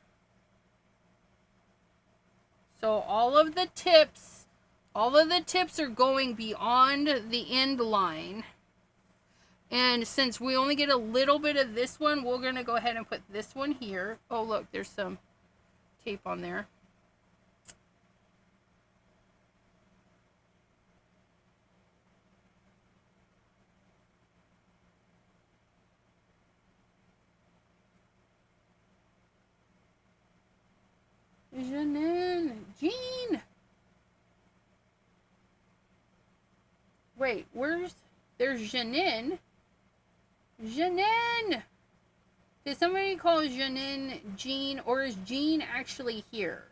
So all of the tips are going beyond the end line. And since we only get a little bit of this one, we're going to go ahead and put this one here. Oh, look, there's some tape on there. Jean! Wait, there's Janine. Janine! Did somebody call Janine Jean, or is Jean actually here?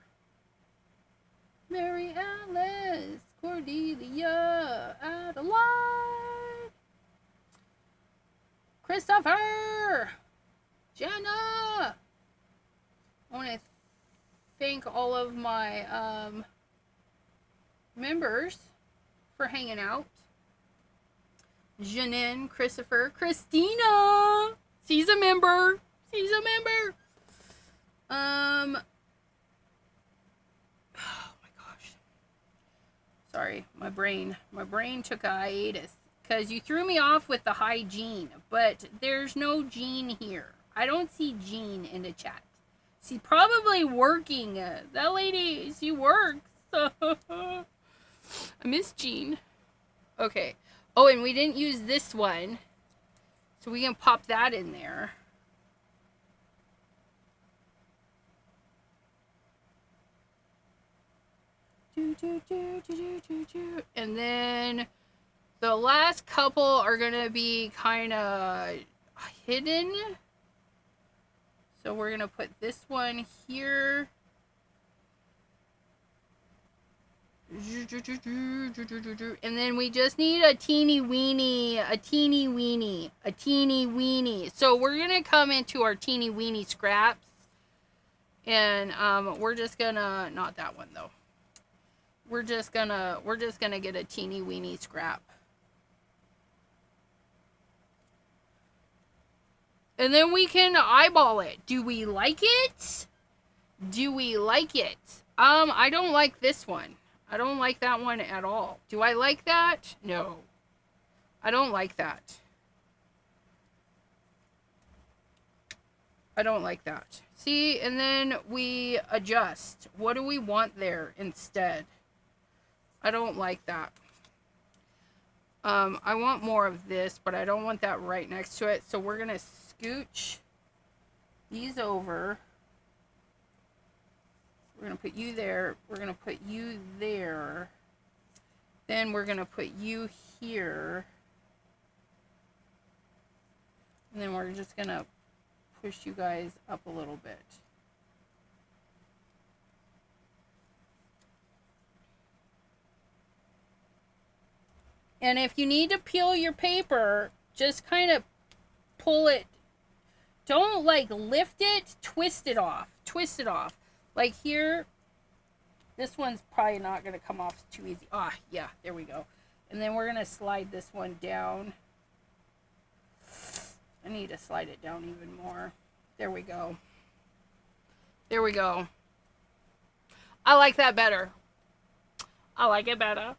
Mary Alice, Cordelia, Adelaide, Christopher, Jenna. I want to thank all of my members for hanging out. Janine, Christopher, Christina. She's a member. Oh my gosh. Sorry, my brain took a hiatus because you threw me off with the hi Jean, but there's no Jean here. I don't see Jean in the chat. She's probably working. That lady, she works. I miss Jean. Okay. Oh, and we didn't use this one. So we can pop that in there. And then the last couple are going to be kind of hidden. So we're going to put this one here. And then we just need a teeny weeny. So we're gonna come into our teeny weeny scraps, and we're just gonna, not that one though. We're just gonna get a teeny weeny scrap, and then we can eyeball it. Do we like it? I don't like this one. I don't like that one at all. Do I like that? No. I don't like that. I don't like that. See, and then we adjust. What do we want there instead? I don't like that. I want more of this, but I don't want that right next to it. So we're going to scooch these over. We're going to put you there. We're going to put you there. Then we're going to put you here. And then we're just going to push you guys up a little bit. And if you need to peel your paper, just kind of pull it. Don't like lift it, twist it off. Twist it off. Like here, this one's probably not going to come off too easy. Ah, yeah, there we go. And then we're going to slide this one down. I need to slide it down even more. There we go. There we go. I like that better. I like it better.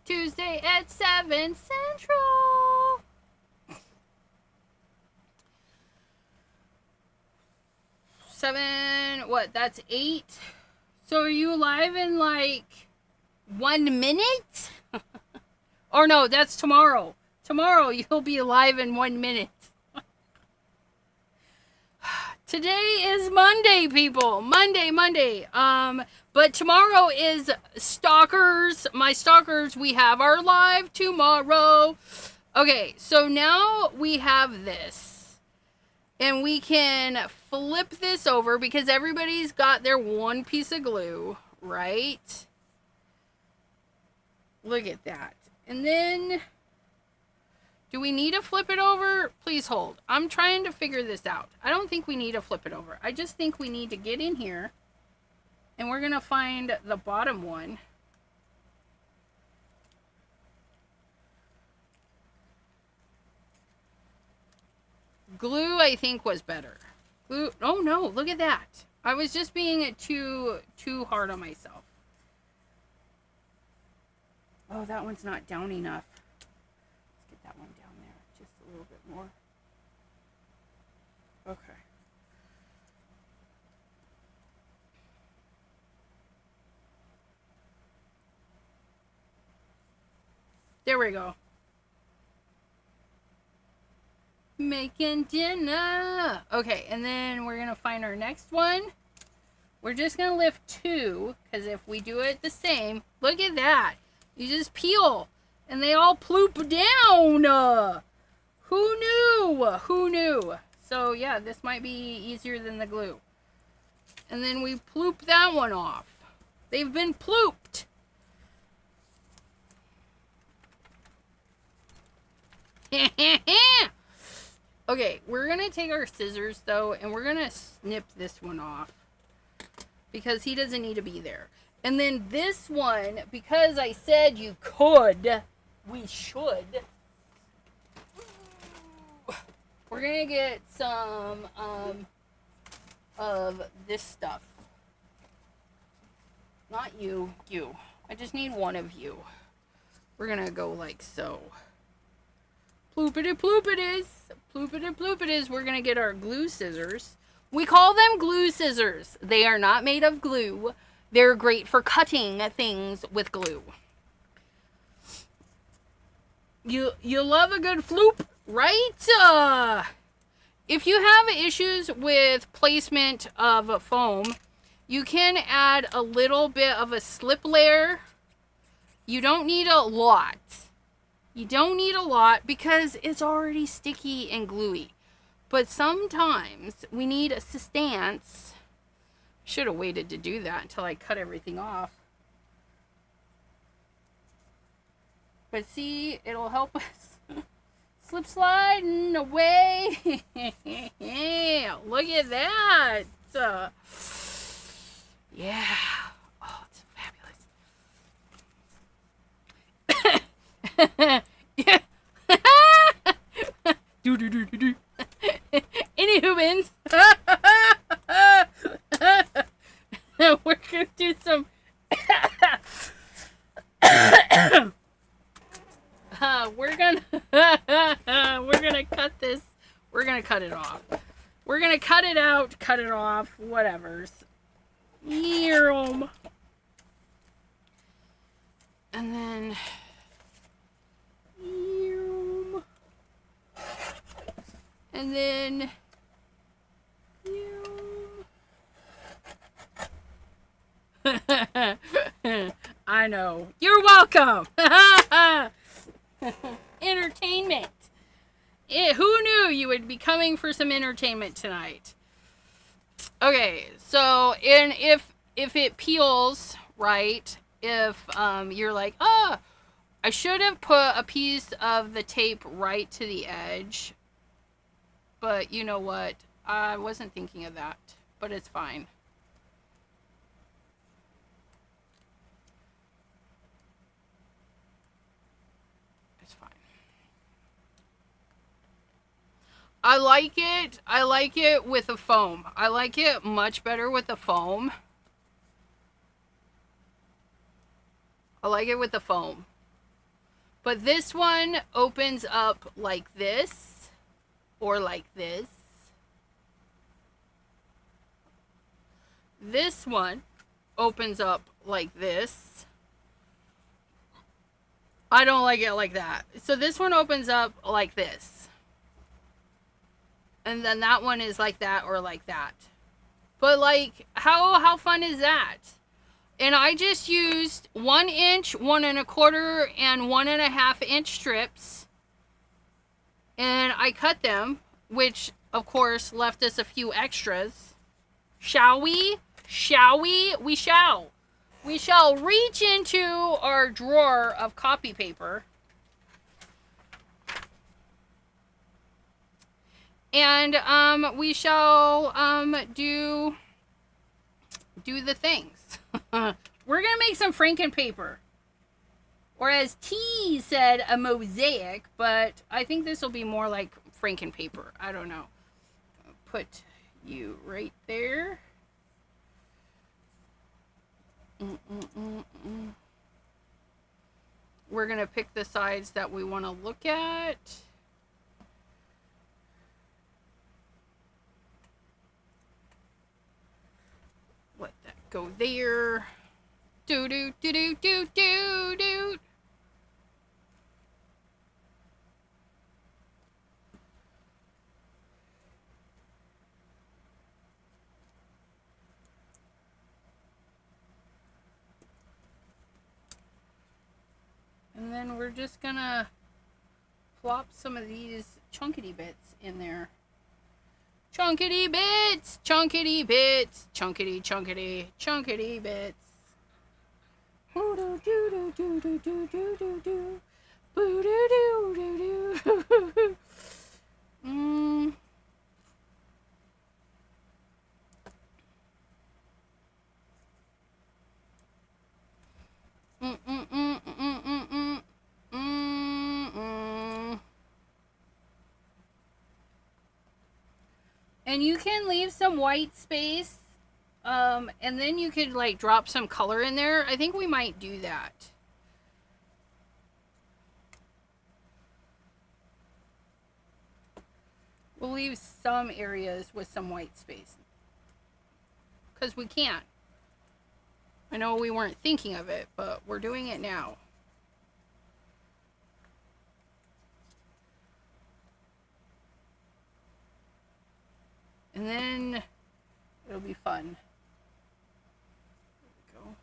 Tuesday at 7 Central. Seven, what? That's 8. So are you live in like 1 minute? Or no, that's tomorrow. Tomorrow you'll be live in 1 minute. Today is Monday, people. Monday. But tomorrow is Stalkers. My Stalkers, we have our live tomorrow. Okay, so now we have this. And we can flip this over because everybody's got their one piece of glue, right? Look at that. And then, do we need to flip it over? Please hold. I'm trying to figure this out. I don't think we need to flip it over. I just think we need to get in here. And we're going to find the bottom one. Glue, I think, was better. Glue. Oh, no. Look at that. I was just being too hard on myself. Oh, that one's not down enough. Let's get that one down there just a little bit more. Okay. There we go. Making dinner. Okay, and then we're going to find our next one. We're just going to lift 2, because if we do it the same, look at that. You just peel, and they all ploop down. Who knew? Who knew? So, yeah, this might be easier than the glue. And then we ploop that one off. They've been plooped. Okay, we're going to take our scissors, though, and we're going to snip this one off. Because he doesn't need to be there. And then this one, because I said you could, we should. We're going to get some of this stuff. Not you, you. I just need one of you. We're going to go like so. Ploopity ploop it is. Ploopity ploop it is. We're going to get our glue scissors. We call them glue scissors. They are not made of glue. They're great for cutting things with glue. You love a good floop, right? If you have issues with placement of foam, you can add a little bit of a slip layer. You don't need a lot. You don't need a lot because it's already sticky and gluey. But sometimes we need assistance. Should have waited to do that until I cut everything off. But see, it'll help us slip sliding away. Look at that. Yeah. Oh, it's fabulous. Yeah. Do. Any humans? We're gonna do some. We're gonna cut this. We're gonna cut it off. We're gonna cut it out, cut it off, whatever's. And then. And then. I know. You're welcome. Entertainment. Who knew you would be coming for some entertainment tonight. Okay, so if it peels, right, if you're like, oh, I should have put a piece of the tape right to the edge, but you know what, I wasn't thinking of that, but it's fine. It's fine. I like it with the foam. I like it much better with the foam. I like it with the foam. But this one opens up like this, or like this. This one opens up like this. I don't like it like that. So this one opens up like this. And then that one is like that or like that. But like, how fun is that? And I just used 1 inch, 1 1/4, and 1.5 inch strips. And I cut them, which of course left us a few extras. Shall we? Shall we? We shall. We shall reach into our drawer of copy paper. And we shall do the things. We're gonna make some frankenpaper, or as T said, a mosaic, but I think this will be more like frankenpaper. I don't know. Put you right there. We're gonna pick the sides that we want to look at. Let that go there. Do do do do do do do. And then we're just gonna plop some of these chunkity bits in there. Chunkity bits, chunkity bits, chunkity, chunkity, chunkity bits. Boo doo doo doo doo doo doo doo doo. Boo doo doo doo doo. And you can leave some white space, and then you could like drop some color in there. I think we might do that. We'll leave some areas with some white space, because we can. I know we weren't thinking of it, but we're doing it now. And then it'll be fun. There we go.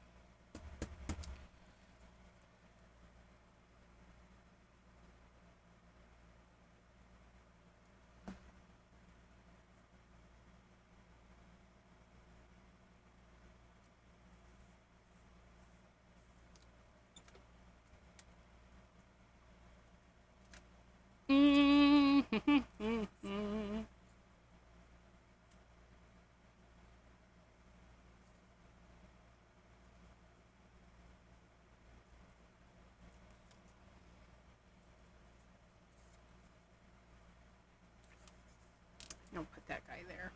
Don't put that guy there.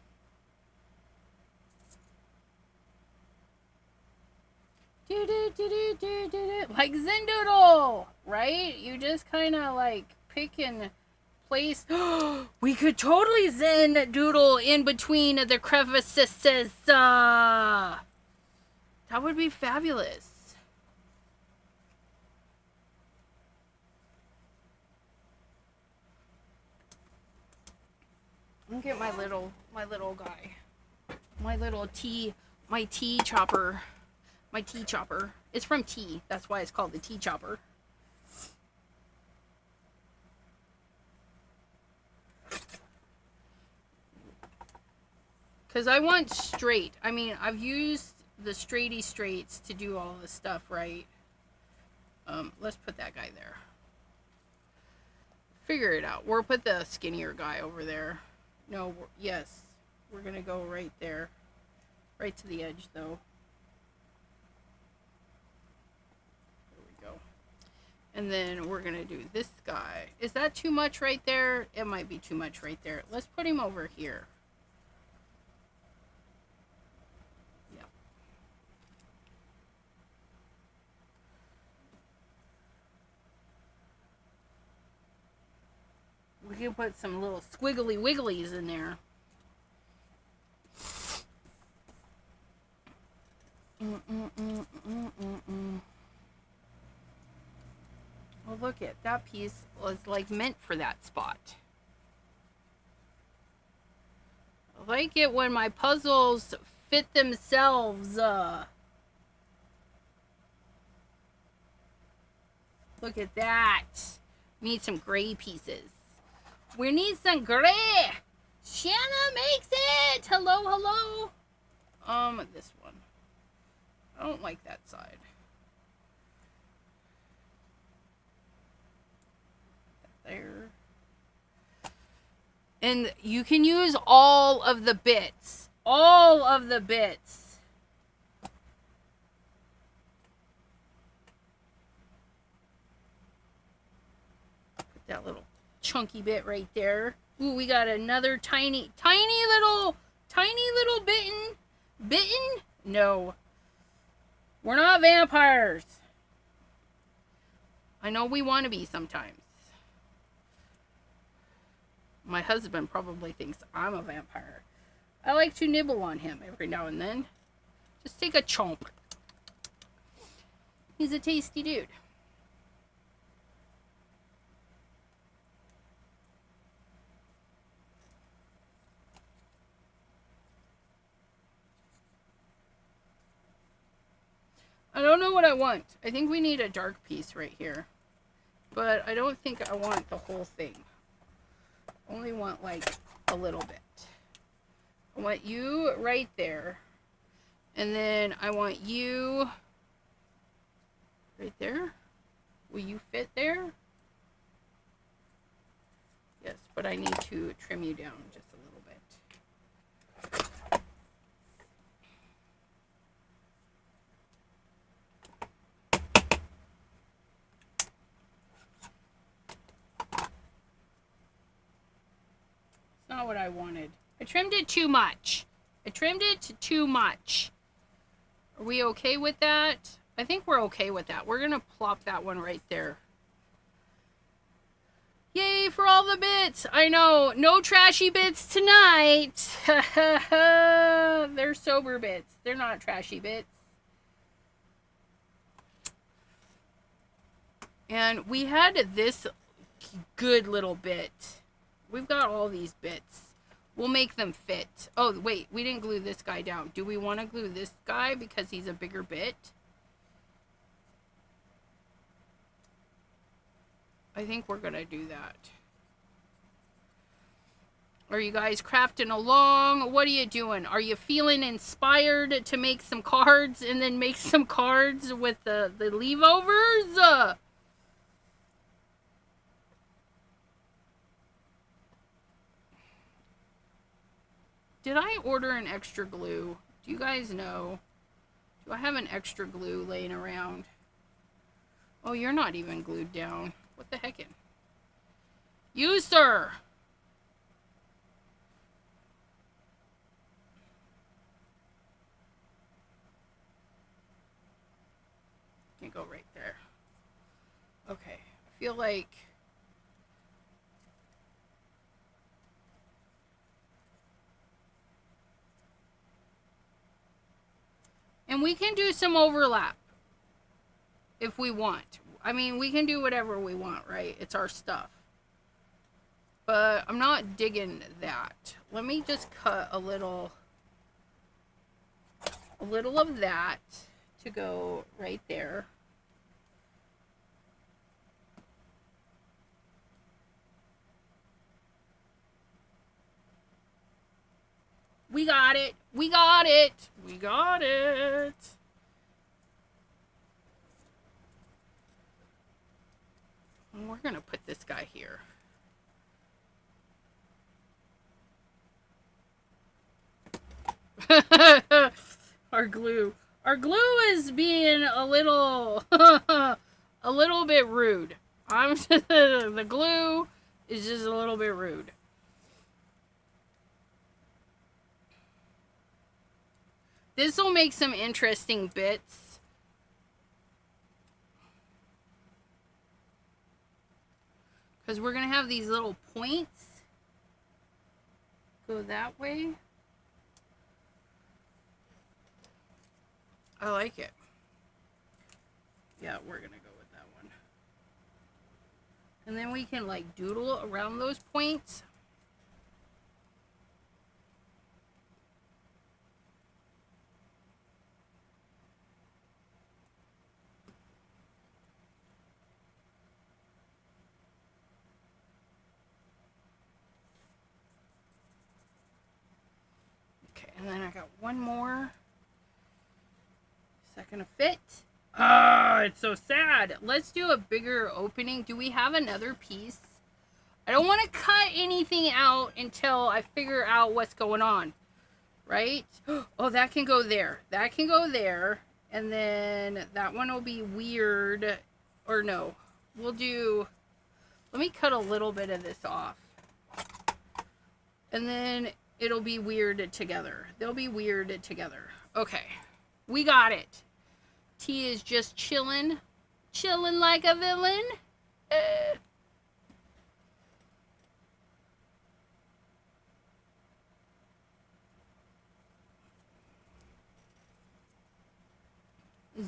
Like Zendoodle, right? You just kind of like pick and place. We could totally Zendoodle in between the crevices. That would be fabulous. Look at my little guy. My tea chopper. My tea chopper. It's from tea. That's why it's called the tea chopper. Because I want straight. I mean, I've used the straighty straights to do all this stuff, right? Let's put that guy there. Figure it out. We'll put the skinnier guy over there. No, yes. We're going to go right there. Right to the edge, though. There we go. And then we're going to do this guy. Is that too much right there? It might be too much right there. Let's put him over here. Yep. We can put some little squiggly wigglies in there. Well, look at that piece was like meant for that spot. I like it when my puzzles fit themselves. Look at that. We need some gray pieces. We need some gray. Shanna makes it. Hello, hello. This one. I don't like that side. There. And you can use all of the bits. All of the bits. Put that little chunky bit right there. Ooh, we got another tiny little bitten? No. We're not vampires. I know we want to be sometimes. My husband probably thinks I'm a vampire. I like to nibble on him every now and then. Just take a chomp. He's a tasty dude. I don't know what I want. I think we need a dark piece right here. But I don't think I want the whole thing. I only want like a little bit. I want you right there. And then I want you right there. Will you fit there? Yes, but I need to trim you down just a little bit. Not what I wanted. I trimmed it too much. I trimmed it too much. Are we okay with that? I think we're okay with that. We're gonna plop that one right there. Yay for all the bits. I know. No trashy bits tonight. They're sober bits. They're not trashy bits. And we had this good little bit. We've got all these bits. We'll make them fit. Oh, wait. We didn't glue this guy down. Do we want to glue this guy because he's a bigger bit? I think we're going to do that. Are you guys crafting along? What are you doing? Are you feeling inspired to make some cards and then make some cards with the leave-overs? Did I order an extra glue? Do you guys know? Do I have an extra glue laying around? Oh, you're not even glued down. What the heckin'? You, sir! Can go right there. Okay. I feel like... And we can do some overlap if we want. I mean, we can do whatever we want, right? It's our stuff. But I'm not digging that. Let me just cut a little of that to go right there. We got it. We got it. We got it. And we're going to put this guy here. Our glue. Our glue is being a little bit rude. The glue is just a little bit rude. This will make some interesting bits. Because we're going to have these little points go that way. I like it. Yeah, we're going to go with that one. And then we can like doodle around those points. Okay, and then I got one more. Is that gonna fit? Oh, it's so sad. Let's do a bigger opening. Do we have another piece? I don't want to cut anything out until I figure out what's going on. Right? Oh, that can go there. That can go there. And then that one will be weird. Or no. We'll do... Let me cut a little bit of this off. And then it'll be weird together. They'll be weird together. Okay. We got it. T is just chilling. Chilling like a villain.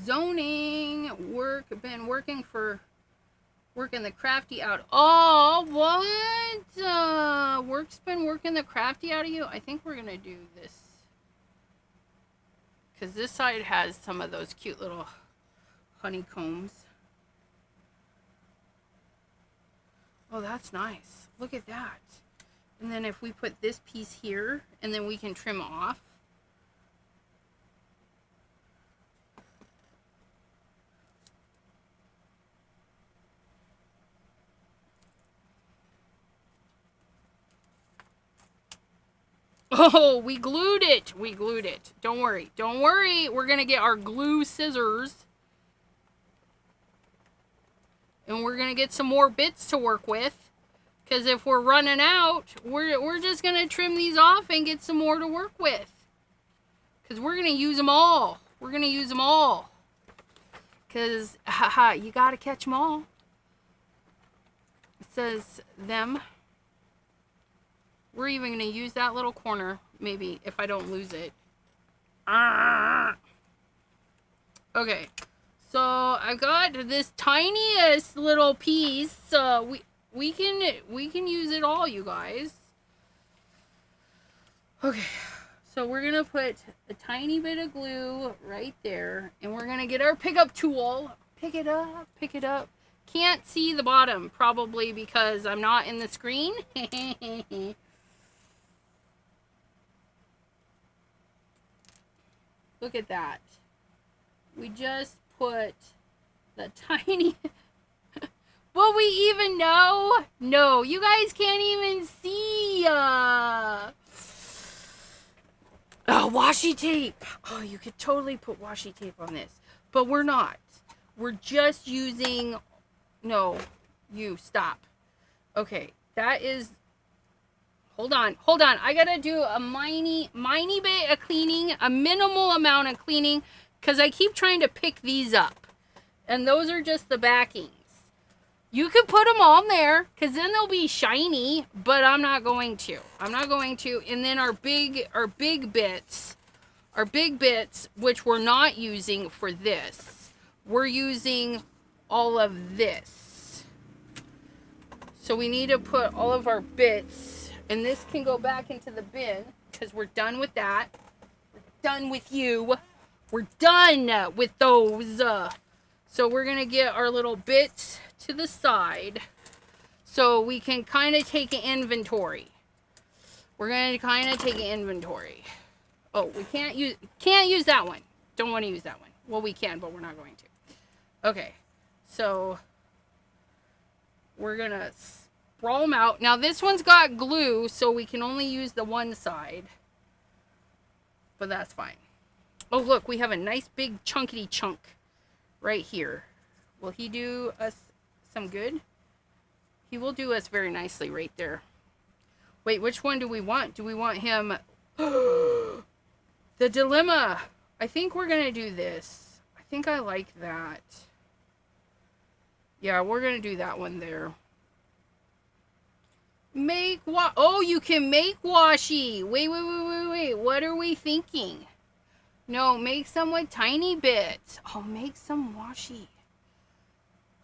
Zoning. Been working the crafty out. Oh, what? Work's been working the crafty out of you? I think we're going to do this. Because this side has some of those cute little honeycombs. Oh, that's nice. Look at that. And then if we put this piece here, and then we can trim off. Oh, we glued it. We glued it. Don't worry. Don't worry. We're going to get our glue scissors. And we're going to get some more bits to work with. Because if we're running out, we're just going to trim these off and get some more to work with. Because we're going to use them all. We're going to use them all. Because, haha, you got to catch them all. It says them. We're even going to use that little corner, maybe, if I don't lose it. Okay. So, I've got this tiniest little piece. We can use it all, you guys. Okay. So, we're going to put a tiny bit of glue right there. And we're going to get our pickup tool. Pick it up. Pick it up. Can't see the bottom, probably because I'm not in the screen. Look at that. We just put the tiny... Will we even know? No, you guys can't even see. Oh, washi tape. Oh, you could totally put washi tape on this. But we're not. We're just using... No, you stop. Okay, that is... Hold on. I gotta do a miney bit of cleaning, a minimal amount of cleaning, because I keep trying to pick these up. And those are just the backings. You could put them on there, because then they'll be shiny, but I'm not going to. And then our big bits, which we're not using for this. We're using all of this. So we need to put all of our bits. And this can go back into the bin because we're done with that. We're done with you. We're done with those. So we're going to get our little bits to the side so we can kind of take an inventory. We're going to kind of take an inventory. Oh, we can't use that one. Don't want to use that one. Well, we can, but we're not going to. Okay, so we're gonna sprawl them out. Now this one's got glue, so we can only use the one side, but that's fine. Oh look, we have a nice big chunkity chunk right here. Will he do us some good? He will do us very nicely right there. Wait, which one do we want? Do we want him? The dilemma. I think we're going to do this. I think I like that. Yeah, we're going to do that one there. Oh, you can make washi. Wait. What are we thinking? No, make some with tiny bits. Oh, make some washi.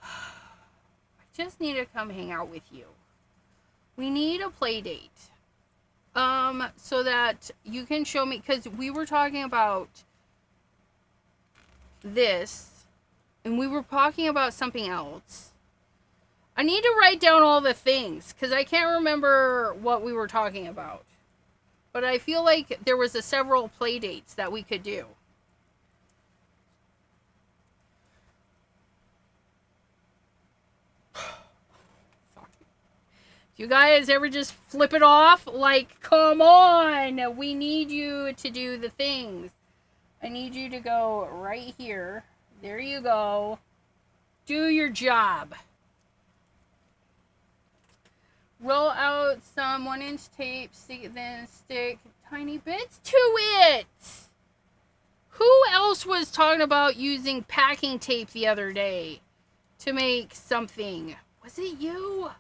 I just need to come hang out with you. We need a play date. So that you can show me, because we were talking about this, and we were talking about something else. I need to write down all the things, because I can't remember what we were talking about. But I feel like there was several play dates that we could do. You guys ever just flip it off? Like, come on! We need you to do the things. I need you to go right here. There you go. Do your job. Roll out some 1-inch tape, then stick tiny bits to it. Who else was talking about using packing tape the other day to make something? Was it you?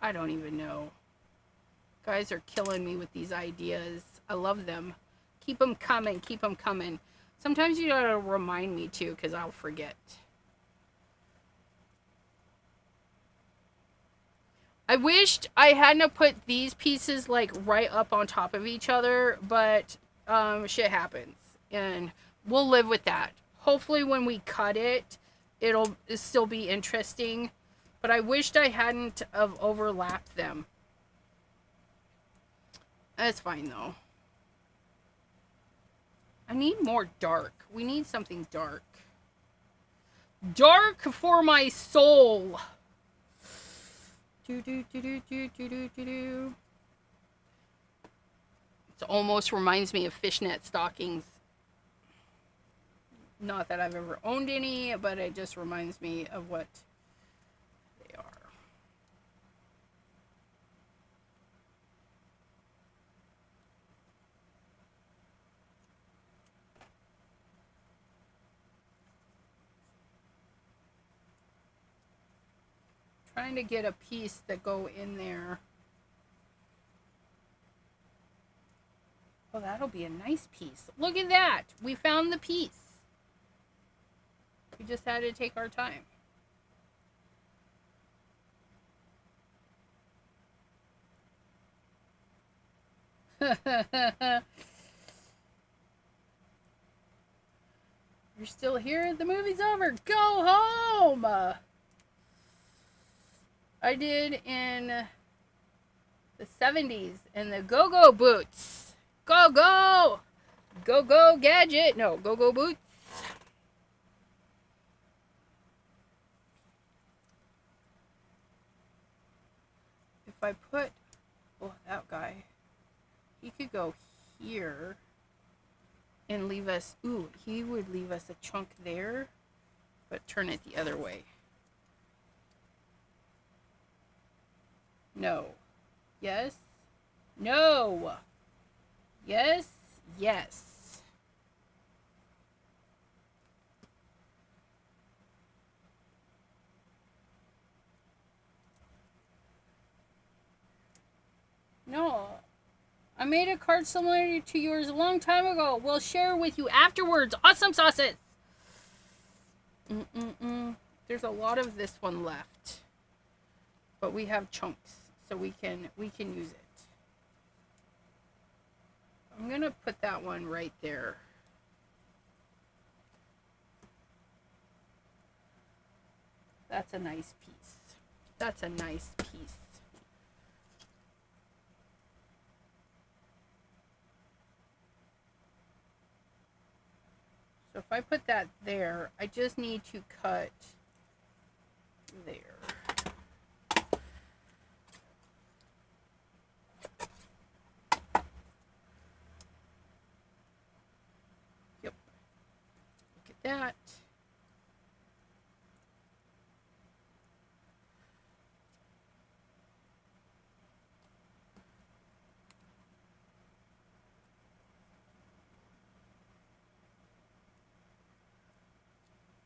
I don't even know. Guys are killing me with these ideas. I love them. Keep them coming. Keep them coming. Sometimes you gotta remind me too, because I'll forget. I wished I hadn't put these pieces like right up on top of each other, but shit happens. And we'll live with that. Hopefully when we cut it, it'll still be interesting. But I wished I hadn't have overlapped them. That's fine though. I need more dark. We need something dark. Dark for my soul. It almost reminds me of fishnet stockings. Not that I've ever owned any, but it just reminds me of what they are. Trying to get a piece that go in there. Oh, that'll be a nice piece. Look at that. We found the piece. We just had to take our time. You're still here? The movie's over. Go home! I did in the 70s in the go-go boots. Go-go! Go-go gadget. No, go-go boots. If I put... Oh, that guy. He could go here and leave us... Ooh, he would leave us a chunk there, but turn it the other way. No. Yes. No. Yes. Yes. No. I made a card similar to yours a long time ago. We'll share with you afterwards. Awesome sauces. There's a lot of this one left. But we have chunks, so we can use it. I'm gonna put that one right there. That's a nice piece. That's a nice piece. So if I put that there, I just need to cut there. Yep. Look at that.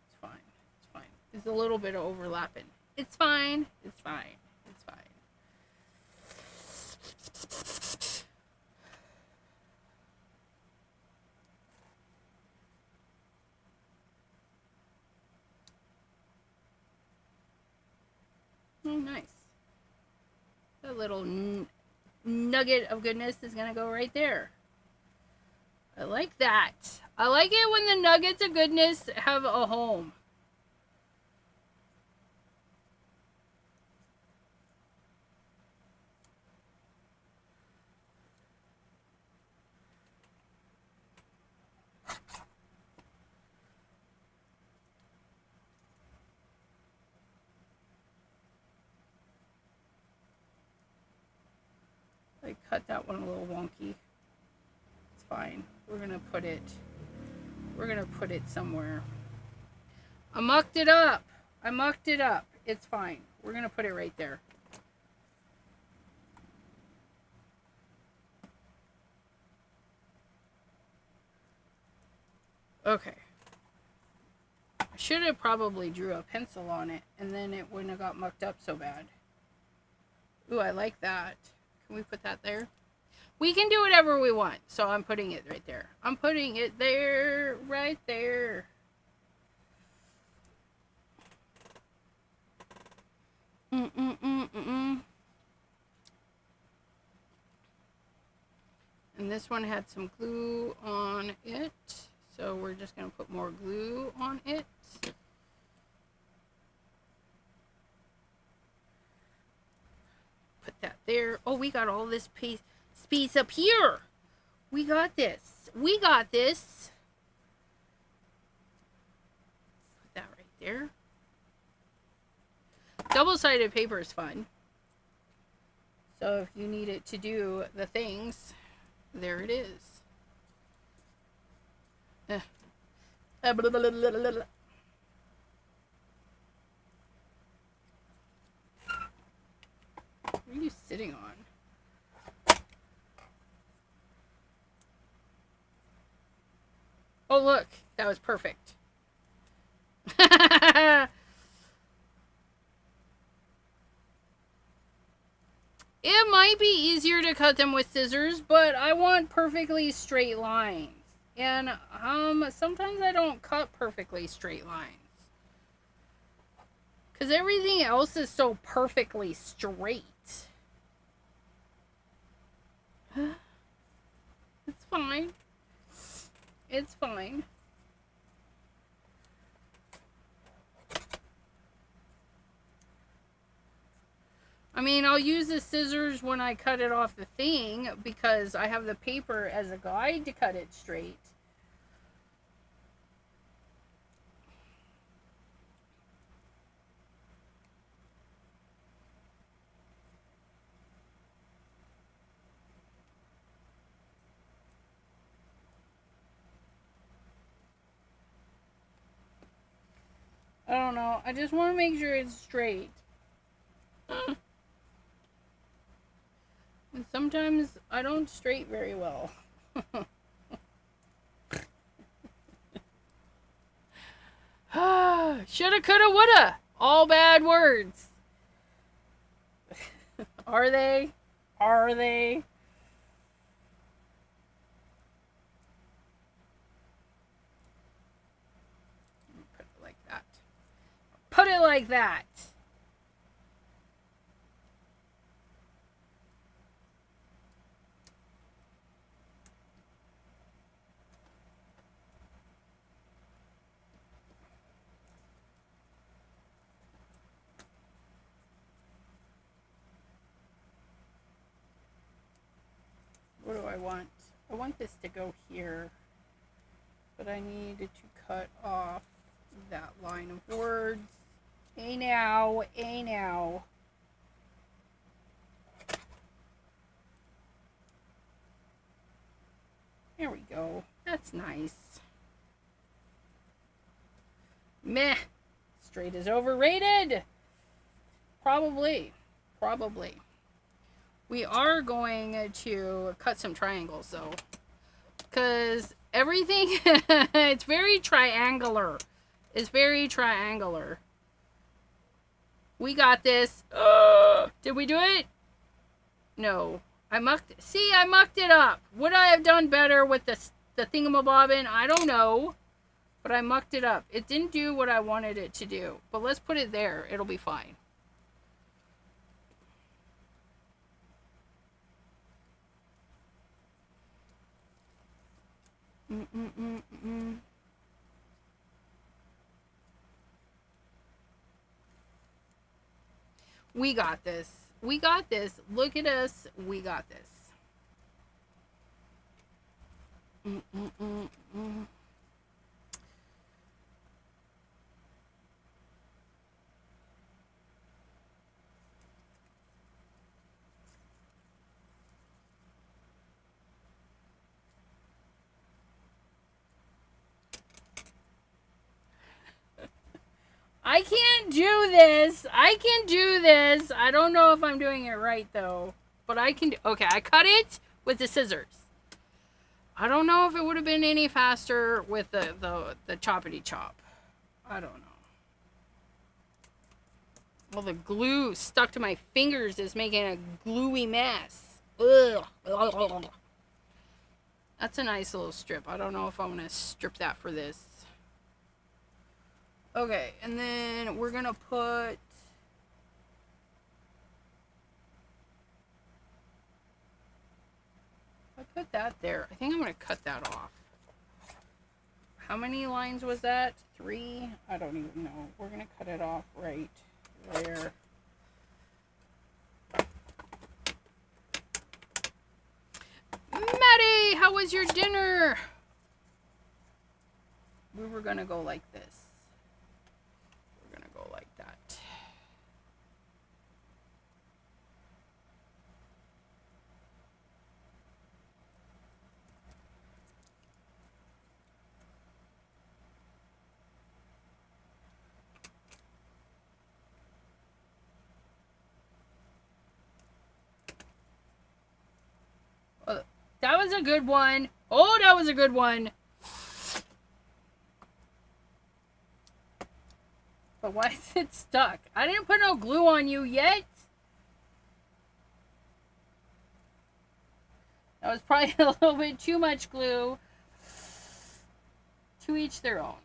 It's fine. It's fine. There's a little bit of overlapping. It's fine. It's fine. It's fine. Oh, nice. That little nugget of goodness is going to go right there. I like that. I like it when the nuggets of goodness have a home. I cut that one a little wonky. It's fine. We're gonna put it somewhere. I mucked it up. It's fine. We're gonna put it right there. Okay. I should have probably drew a pencil on it, and then it wouldn't have got mucked up so bad. Ooh, I like that. Can we put that there? We can do whatever we want, so I'm putting it right there. I'm putting it there, right there. And this one had some glue on it, so we're just going to put more glue on it. Put that there. Oh, we got all this space up here. We got this. We got this. Put that right there. Double-sided paper is fun. So if you need it to do the things, there it is. What are you sitting on? Oh, look. That was perfect. It might be easier to cut them with scissors, but I want perfectly straight lines. And sometimes I don't cut perfectly straight lines. Because everything else is so perfectly straight. It's fine. It's fine. I mean, I'll use the scissors when I cut it off the thing because I have the paper as a guide to cut it straight. I don't know. I just want to make sure it's straight. And sometimes I don't straight very well. Shoulda, coulda, woulda. All bad words. Are they? Are they? Put it like that. Put it like that. What do I want? I want this to go here. But I need to cut off that line of words. Hey now, hey now. There we go. That's nice. Meh. Straight is overrated. Probably. We are going to cut some triangles though. Because everything, it's very triangular. It's very triangular. We got this. Did we do it? No. I mucked it up. Would I have done better with the thingamabobbin? I don't know. But I mucked it up. It didn't do what I wanted it to do. But let's put it there. It'll be fine. We got this. We got this. Look at us. We got this. I can't do this. I can do this. I don't know if I'm doing it right though. But I can do. Okay, I cut it with the scissors. I don't know if it would have been any faster with the choppity chop. I don't know. Well, the glue stuck to my fingers is making a gluey mess. Ugh. That's a nice little strip. I don't know if I'm going to strip that for this. Okay, and then we're going to put... I put that there. I think I'm going to cut that off. How many lines was that? 3? I don't even know. We're going to cut it off right there. Maddie, how was your dinner? We were going to go like this. We're going to go like that. That was a good one. Oh, that was a good one. But why is it stuck? I didn't put no glue on you yet. That was probably a little bit too much glue. To each their own.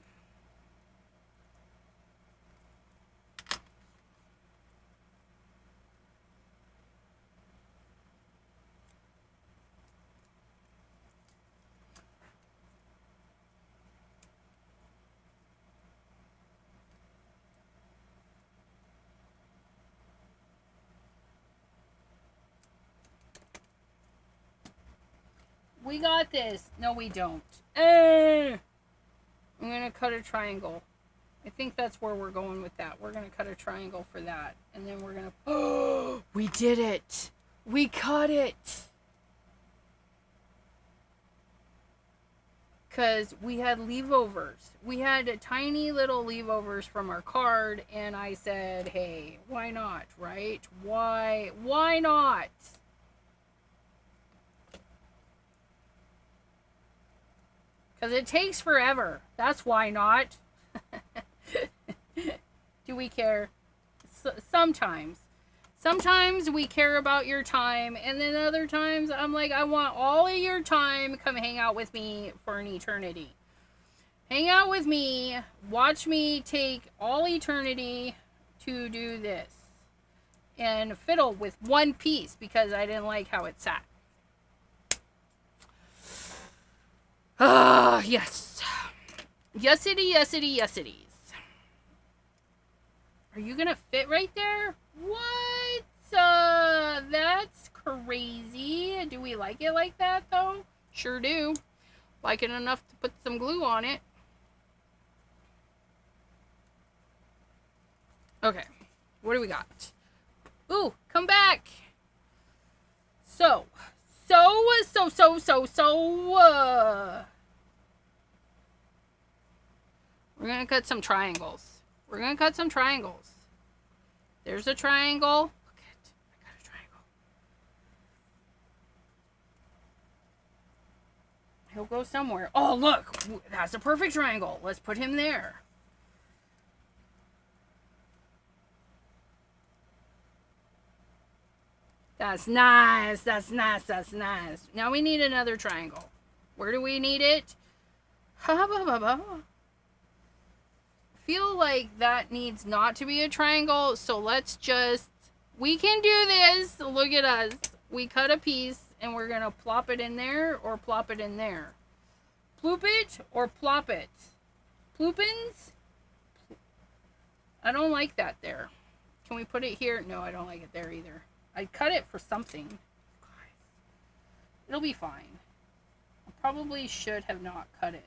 We got this. No, we don't. I'm going to cut a triangle. I think that's where we're going with that. We're going to cut a triangle for that. And then we're going to... Oh, we did it. We cut it. Because we had leavovers. We had tiny little leavovers from our card. And I said, hey, why not, right? Why not? Because it takes forever. That's why not. Do we care? Sometimes. Sometimes we care about your time. And then other times I'm like, I want all of your time. Come hang out with me for an eternity. Hang out with me. Watch me take all eternity to do this. And fiddle with one piece because I didn't like how it sat. Ah, yes. Yesity, yesity, yesities. Are you gonna fit right there? What? That's crazy. Do we like it like that, though? Sure do. Like it enough to put some glue on it. Okay, what do we got? Ooh, come back. So. We're gonna cut some triangles. We're gonna cut some triangles. There's a triangle. Look it, I got a triangle. He'll go somewhere. Oh, look, that's a perfect triangle. Let's put him there. That's nice. That's nice. That's nice. Now we need another triangle. Where do we need it? I feel like that needs not to be a triangle, so let's just, we can do this. Look at us. We cut a piece and we're going to plop it in there or plop it in there. Ploop it or plop it. Ploopins? I don't like that there. Can we put it here? No, I don't like it there either. I cut it for something. It'll be fine. I probably should have not cut it.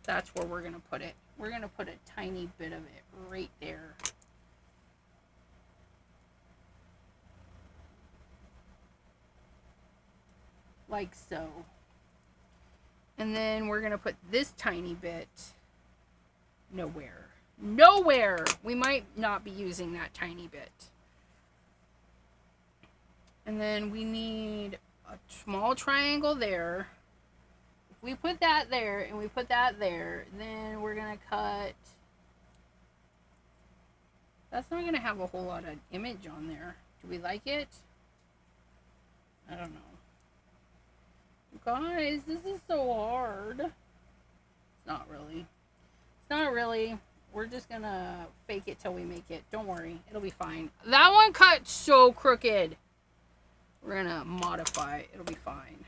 That's where we're going to put it. We're going to put a tiny bit of it right there. Like so. And then we're going to put this tiny bit nowhere. Nowhere! We might not be using that tiny bit. And then we need a small triangle there. If we put that there and we put that there, then we're going to cut. That's not going to have a whole lot of image on there. Do we like it? I don't know. Guys, this is so hard. It's not really. It's not really. We're just going to fake it till we make it. Don't worry. It'll be fine. That one cut so crooked. We're going to modify. It'll be fine.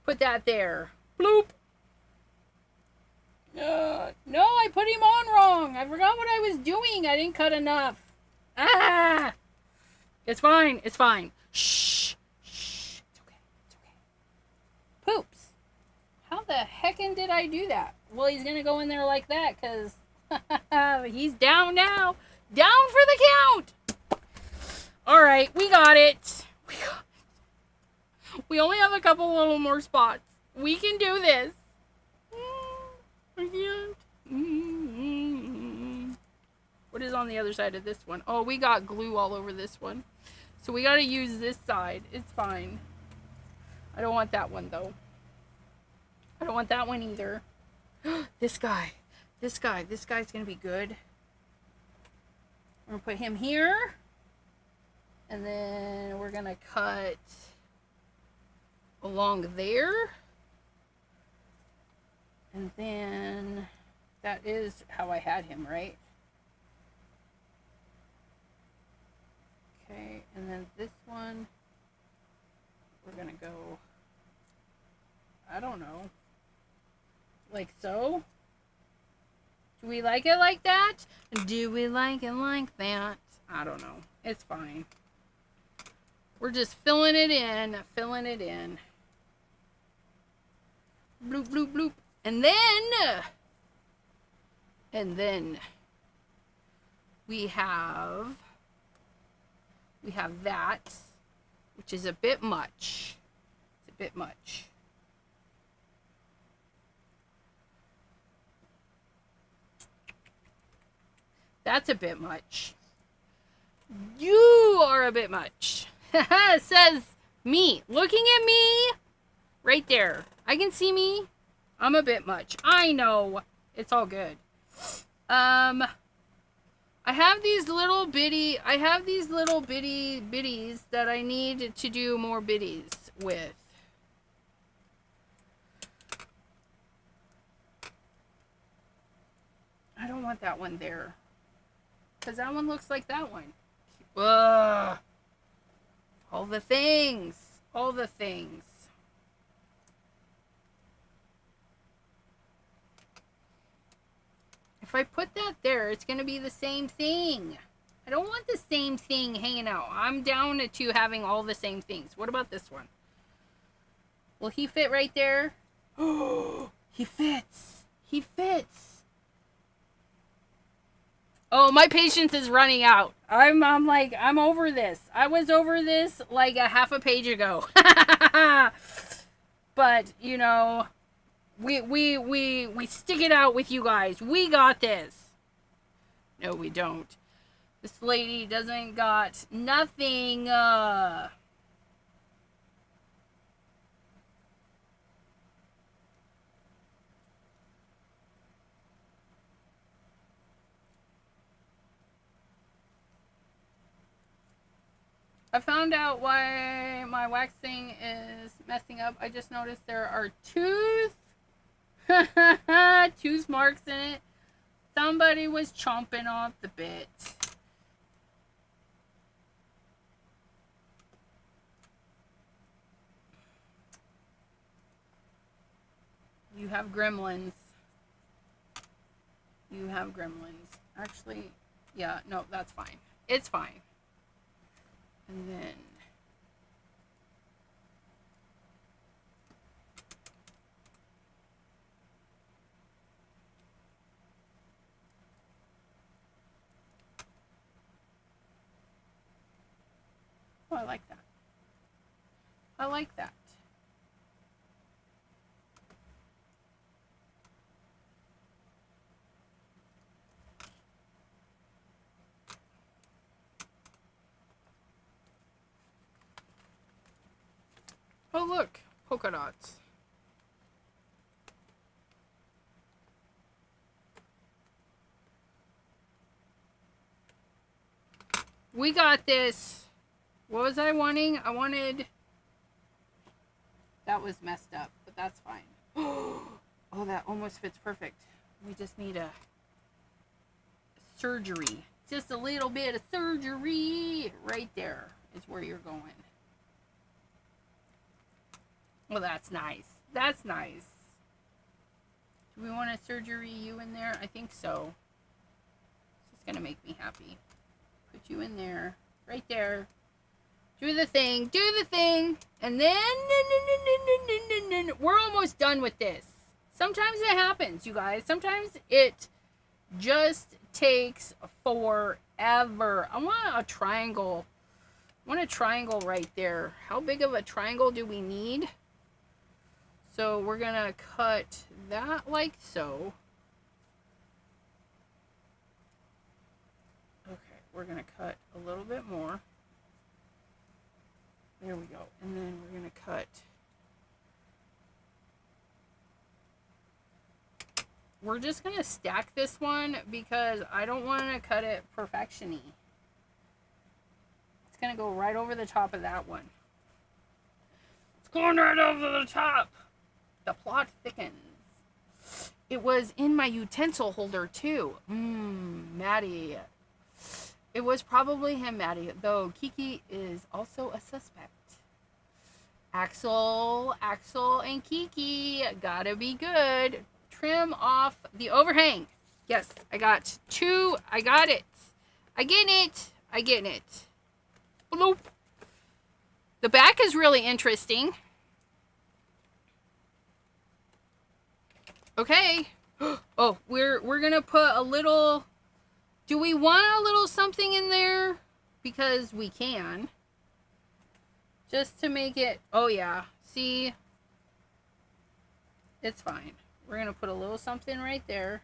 Put that there. Bloop. No, I put him on wrong. I forgot what I was doing. I didn't cut enough. Ah! It's fine. It's fine. Shh. Shh. It's okay. It's okay. Poops. How the heckin' did I do that? Well, he's going to go in there like that because he's down now. Down for the count. All right, we got it. We only have a couple little more spots. We can do this. I can't. What is on the other side of this one? Oh, we got glue all over this one. So we got to use this side. It's fine. I don't want that one, though. I don't want that one either. This guy. This guy's going to be good. We're going to put him here. And then we're going to cut along there. And then that is how I had him, right? Okay, and then this one, we're going to go, I don't know, like so. Do we like it like that? Do we like it like that? I don't know. It's fine. We're just filling it in, filling it in. Bloop, bloop, bloop. And then we have that, which is a bit much. It's a bit much. That's a bit much. You are a bit much. Says me. Looking at me. Right there. I can see me. I'm a bit much. I know. It's all good. I have these little bitties that I need to do more bitties with. I don't want that one there. Because that one looks like that one. Ugh. All the things. All the things. If I put that there, it's going to be the same thing. I don't want the same thing hanging out. I'm down to having all the same things. What about this one? Will he fit right there? Oh, he fits. He fits. Oh, my patience is running out. I'm over this. I was over this like a half a page ago. But, you know, we stick it out with you guys. We got this. No, we don't. This lady doesn't got nothing. I found out why my waxing is messing up. I just noticed there are tooth marks in it. Somebody was chomping off the bit. You have gremlins. You have gremlins. Actually, yeah, no, that's fine. It's fine. And then oh, I like that. I like that. Oh, look, polka dots. We got this. What was I wanting? I wanted... That was messed up, but that's fine. Oh, that almost fits perfect. We just need a surgery. Just a little bit of surgery. Right there is where you're going. Well, that's nice. That's nice. Do we want a surgery you in there? I think so. This is going to make me happy. Put you in there. Right there. Do the thing. Do the thing. And then we're almost done with this. Sometimes it happens, you guys. Sometimes it just takes forever. I want a triangle. I want a triangle right there. How big of a triangle do we need? So we're going to cut that like so. Okay, we're going to cut a little bit more. There we go. And then we're going to cut. We're just going to stack this one because I don't want to cut it perfection-y. It's going to go right over the top of that one. It's going right over the top. The plot thickens. It was in my utensil holder too. Maddie. It was probably him, Maddie, though Kiki is also a suspect. Axel, and Kiki, gotta be good. Trim off the overhang. Yes, I got two. I got it. I get it. I get it. Bloop. The back is really interesting. Okay. Oh, we're gonna put a little... Do we want a little something in there? Because we can. Just to make it... Oh, yeah. See? It's fine. We're going to put a little something right there.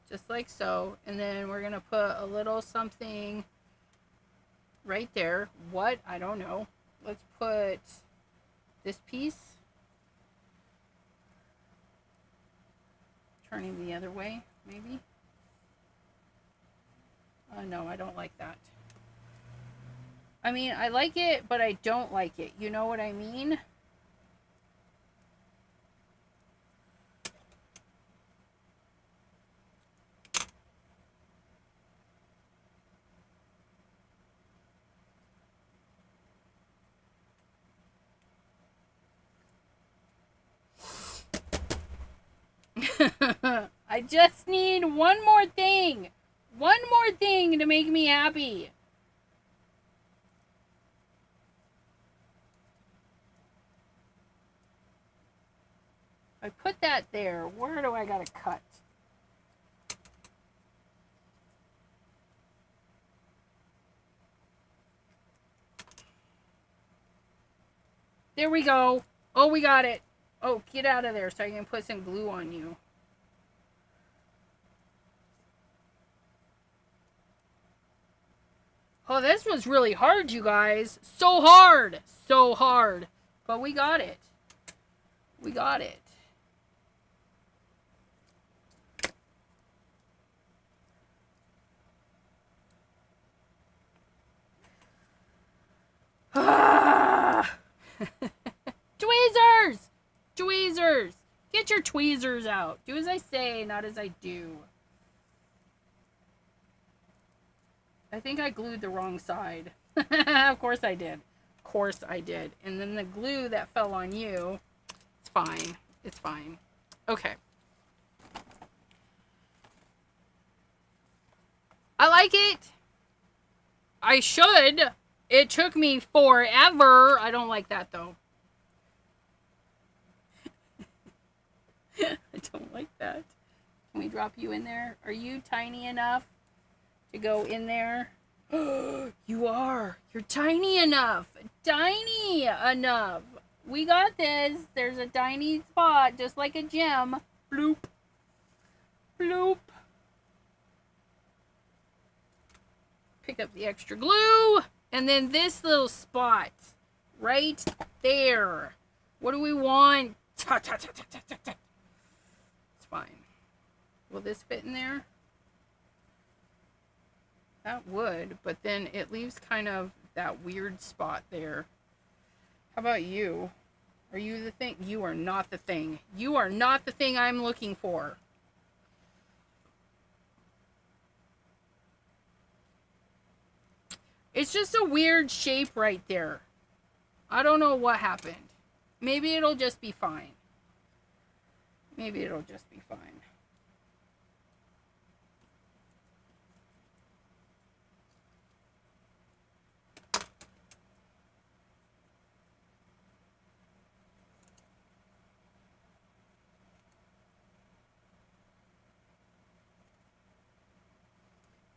Just like so. And then we're going to put a little something right there. What? I don't know. Let's put this piece. Turning the other way, maybe. No, I don't like that. I mean, I like it, but I don't like it. You know what I mean? I just need one more thing. One more thing to make me happy. I put that there. Where do I gotta cut? There we go. Oh, we got it. Oh, get out of there so I can put some glue on you. Oh, this was really hard, you guys. So hard. So hard. But we got it. We got it. Ah! Tweezers! Tweezers! Get your tweezers out. Do as I say, not as I do. I think I glued the wrong side. Of course I did. Of course I did. And then the glue that fell on you, it's fine. It's fine. Okay. I like it. I should. It took me forever. I don't like that though. I don't like that. Can we drop you in there? Are you tiny enough to go in there? You are. You're tiny enough. Tiny enough. We got this. There's a tiny spot, just like a gem. Bloop. Bloop. Pick up the extra glue. And then this little spot. Right there. What do we want? Ta, ta, ta, ta, ta, ta, ta. It's fine. Will this fit in there? That would, but then it leaves kind of that weird spot there. How about you? Are you the thing? You are not the thing. You are not the thing I'm looking for. It's just a weird shape right there. I don't know what happened. Maybe it'll just be fine. Maybe it'll just be fine.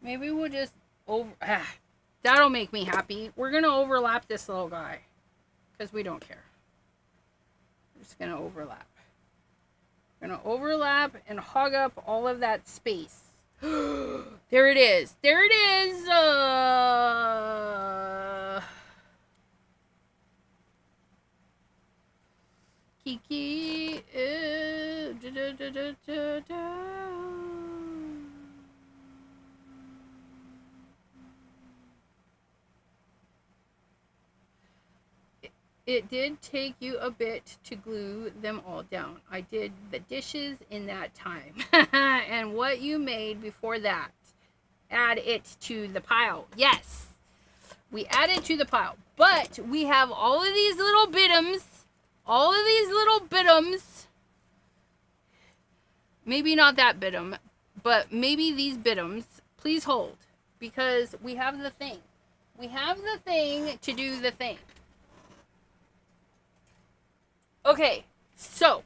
Maybe we'll just that'll make me happy. We're going to overlap this little guy. Because we don't care. We're just going to overlap. We're going to overlap and hog up all of that space. There it is. There it is. Kiki. It did take you a bit to glue them all down. I did the dishes in that time. And what you made before that. Add it to the pile. Yes. We add it to the pile. But we have all of these little bitums. All of these little bitums. Maybe not that bitum. But maybe these bitums. Please hold. Because we have the thing. We have the thing to do the thing. Okay, so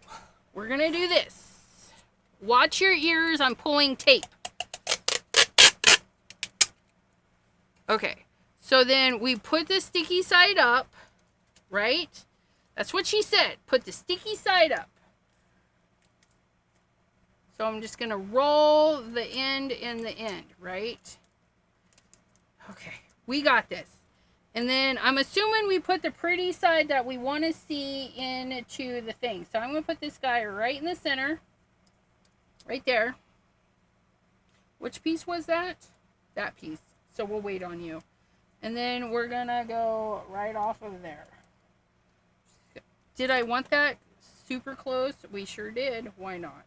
we're going to do this. Watch your ears. I'm pulling tape. Okay, so then we put the sticky side up, right? That's what she said. Put the sticky side up. So I'm just going to roll the end in the end, right? Okay, we got this. And then I'm assuming we put the pretty side that we want to see into the thing. So I'm going to put this guy right in the center. Right there. Which piece was that? That piece. So we'll wait on you. And then we're going to go right off of there. Did I want that super close? We sure did. Why not?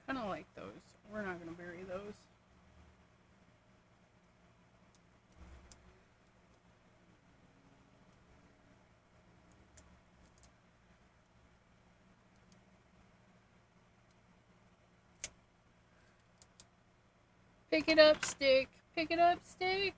Kind of like those. We're not going to bury those. Pick it up, stick. Pick it up, stick.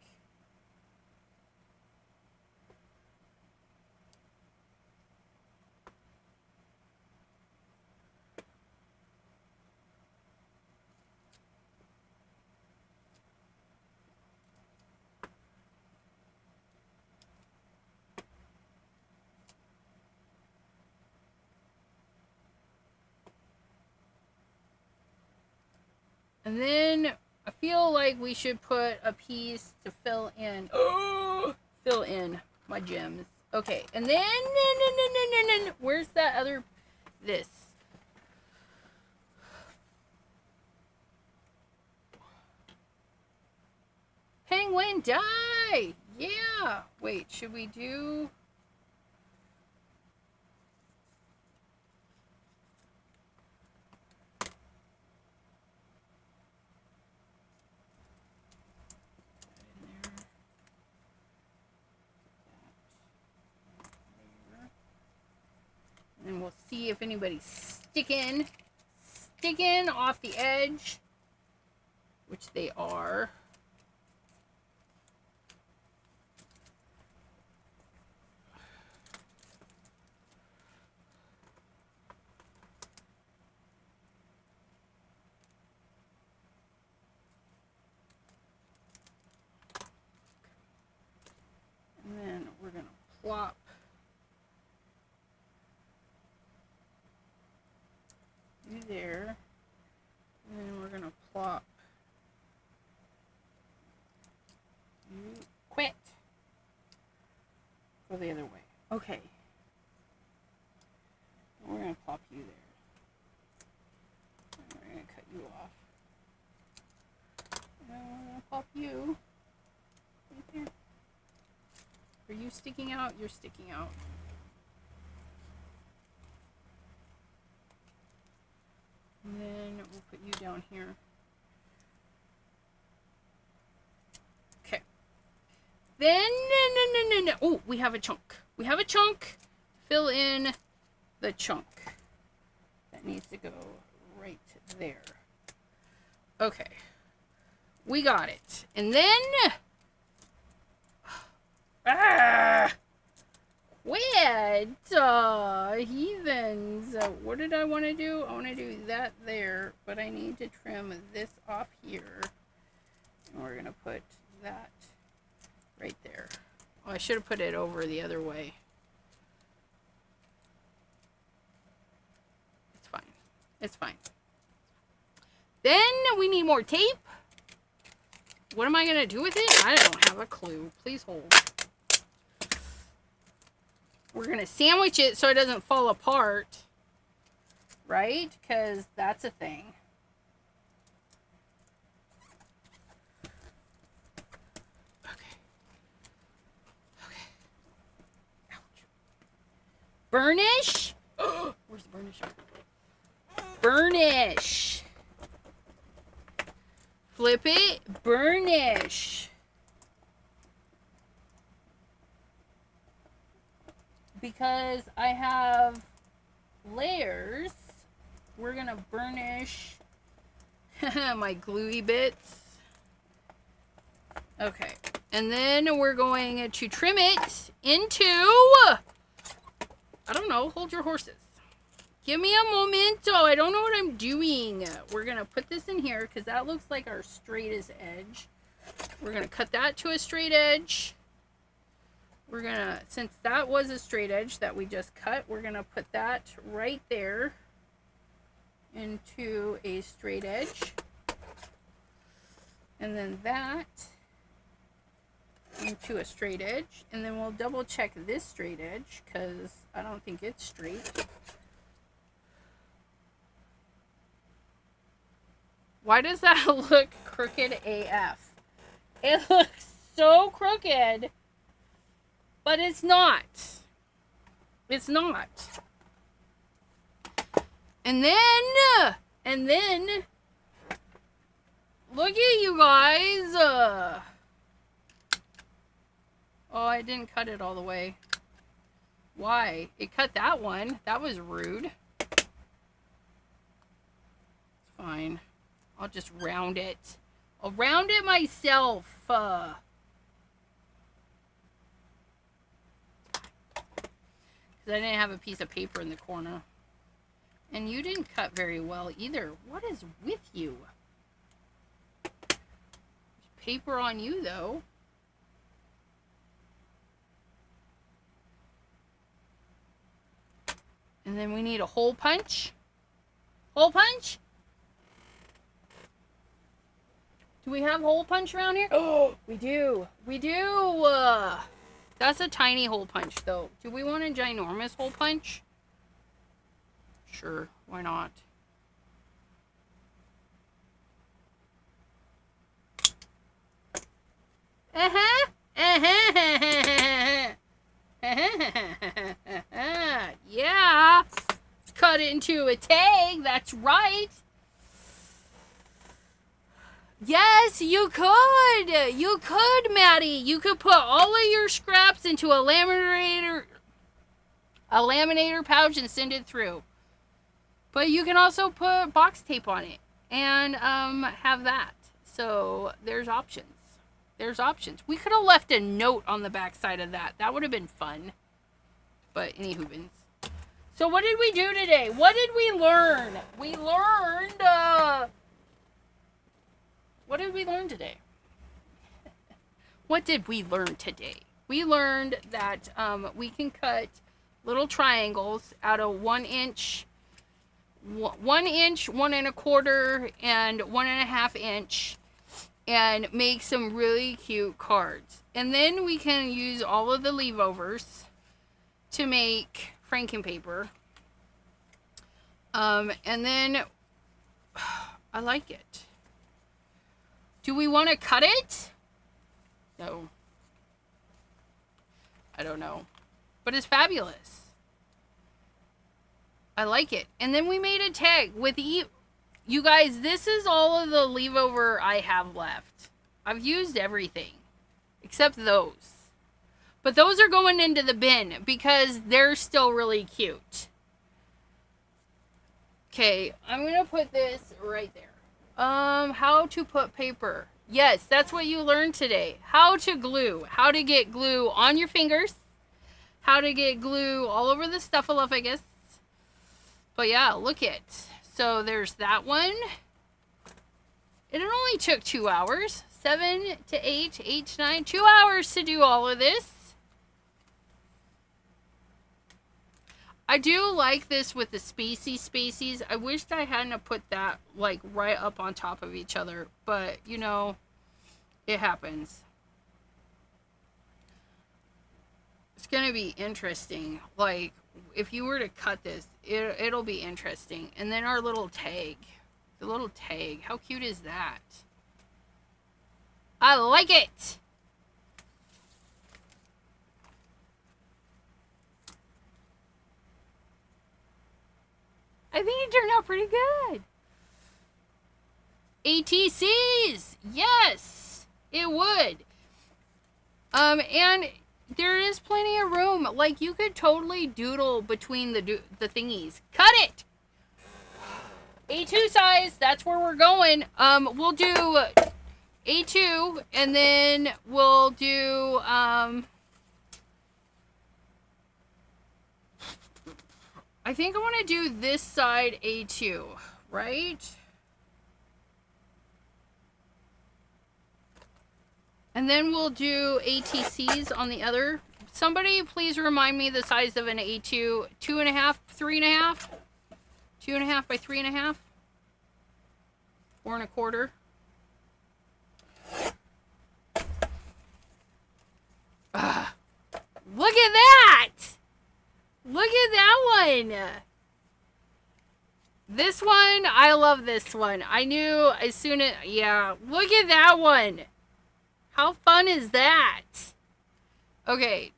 And then I feel like we should put a piece to fill in my gems. Okay, and then where's that other this? Penguin die! Yeah! Wait, should we do... And we'll see if anybody's sticking off the edge, which they are. And then we're going to plop you there, and then we're gonna plop you. Quit. Go the other way. Okay. We're gonna plop you there. And we're gonna cut you off. And we're gonna plop you right there. Are you sticking out? You're sticking out. And then we'll put you down here. Okay. Then, no. Oh, we have a chunk. We have a chunk. Fill in the chunk. That needs to go right there. Okay. We got it. And then... Quit! Heathens! What did I want to do? I want to do that there, but I need to trim this off here. And we're going to put that right there. Oh, I should have put it over the other way. It's fine. It's fine. Then we need more tape. What am I going to do with it? I don't have a clue. Please hold. We're going to sandwich it so it doesn't fall apart, right? Because that's a thing. Okay. Ouch. Burnish? Where's the burnish? Burnish. Flip it. Burnish. Because I have layers, we're going to burnish my gluey bits. Okay. And then we're going to trim it into, I don't know, hold your horses. Give me a momento. I don't know what I'm doing. We're going to put this in here because that looks like our straightest edge. We're going to cut that to a straight edge. We're going to, since that was a straight edge that we just cut, we're going to put that right there into a straight edge. And then that into a straight edge. And then we'll double check this straight edge because I don't think it's straight. Why does that look crooked AF? It looks so crooked. But it's not. It's not. And then And then, look at you guys. Oh, I didn't cut it all the way. Why? It cut that one. That was rude. It's fine. I'll just round it. I'll round it myself. Because I didn't have a piece of paper in the corner. And you didn't cut very well either. What is with you? There's paper on you, though. And then we need a hole punch. Hole punch? Do we have hole punch around here? Oh, we do. We do. That's a tiny hole punch, though. Do we want a ginormous hole punch? Sure, why not? Yeah. Cut it into a tag. That's right. Yes, you could. You could, Maddie. You could put all of your scraps into a laminator pouch and send it through. But you can also put box tape on it and have that. So there's options. There's options. We could have left a note on the back side of that. That would have been fun. But anywho. So what did we do today? What did we learn? We learned... What did we learn today? What did we learn today? We learned that we can cut little triangles out of 1 inch, 1 inch, 1 1/4, and 1.5 inch, and make some really cute cards. And then we can use all of the leave-overs to make frankenpaper. And then I like it. Do we want to cut it? No. I don't know. But it's fabulous. I like it. And then we made a tag with you guys, this is all of the leave-over I have left. I've used everything. Except those. But those are going into the bin because they're still really cute. Okay, I'm going to put this right there. How to put paper. Yes, that's what you learned today. How to glue. How to get glue on your fingers. How to get glue all over the stuffaluffagus. But yeah, look it. So there's that one. It only took 2 hours. 7 to 8, 8 to 9. 2 hours to do all of this. I do like this with the spacies. I wished I hadn't put that like right up on top of each other. But, you know, it happens. It's going to be interesting. Like, if you were to cut this, it'll be interesting. And then our little tag. The little tag. How cute is that? I like it! I think it turned out pretty good. ATCs! Yes! It would. And there is plenty of room. Like, you could totally doodle between the thingies. Cut it! A2 size, that's where we're going. We'll do A2, and then we'll do, I think I want to do this side A2, right? And then we'll do ATCs on the other. Somebody please remind me the size of an A2. 2.5, 3.5? 2.5 by 3.5? 4 1/4. Look at that! Look at that one! This one, I love this one. I knew as soon as, yeah, look at that one! How fun is that? Okay,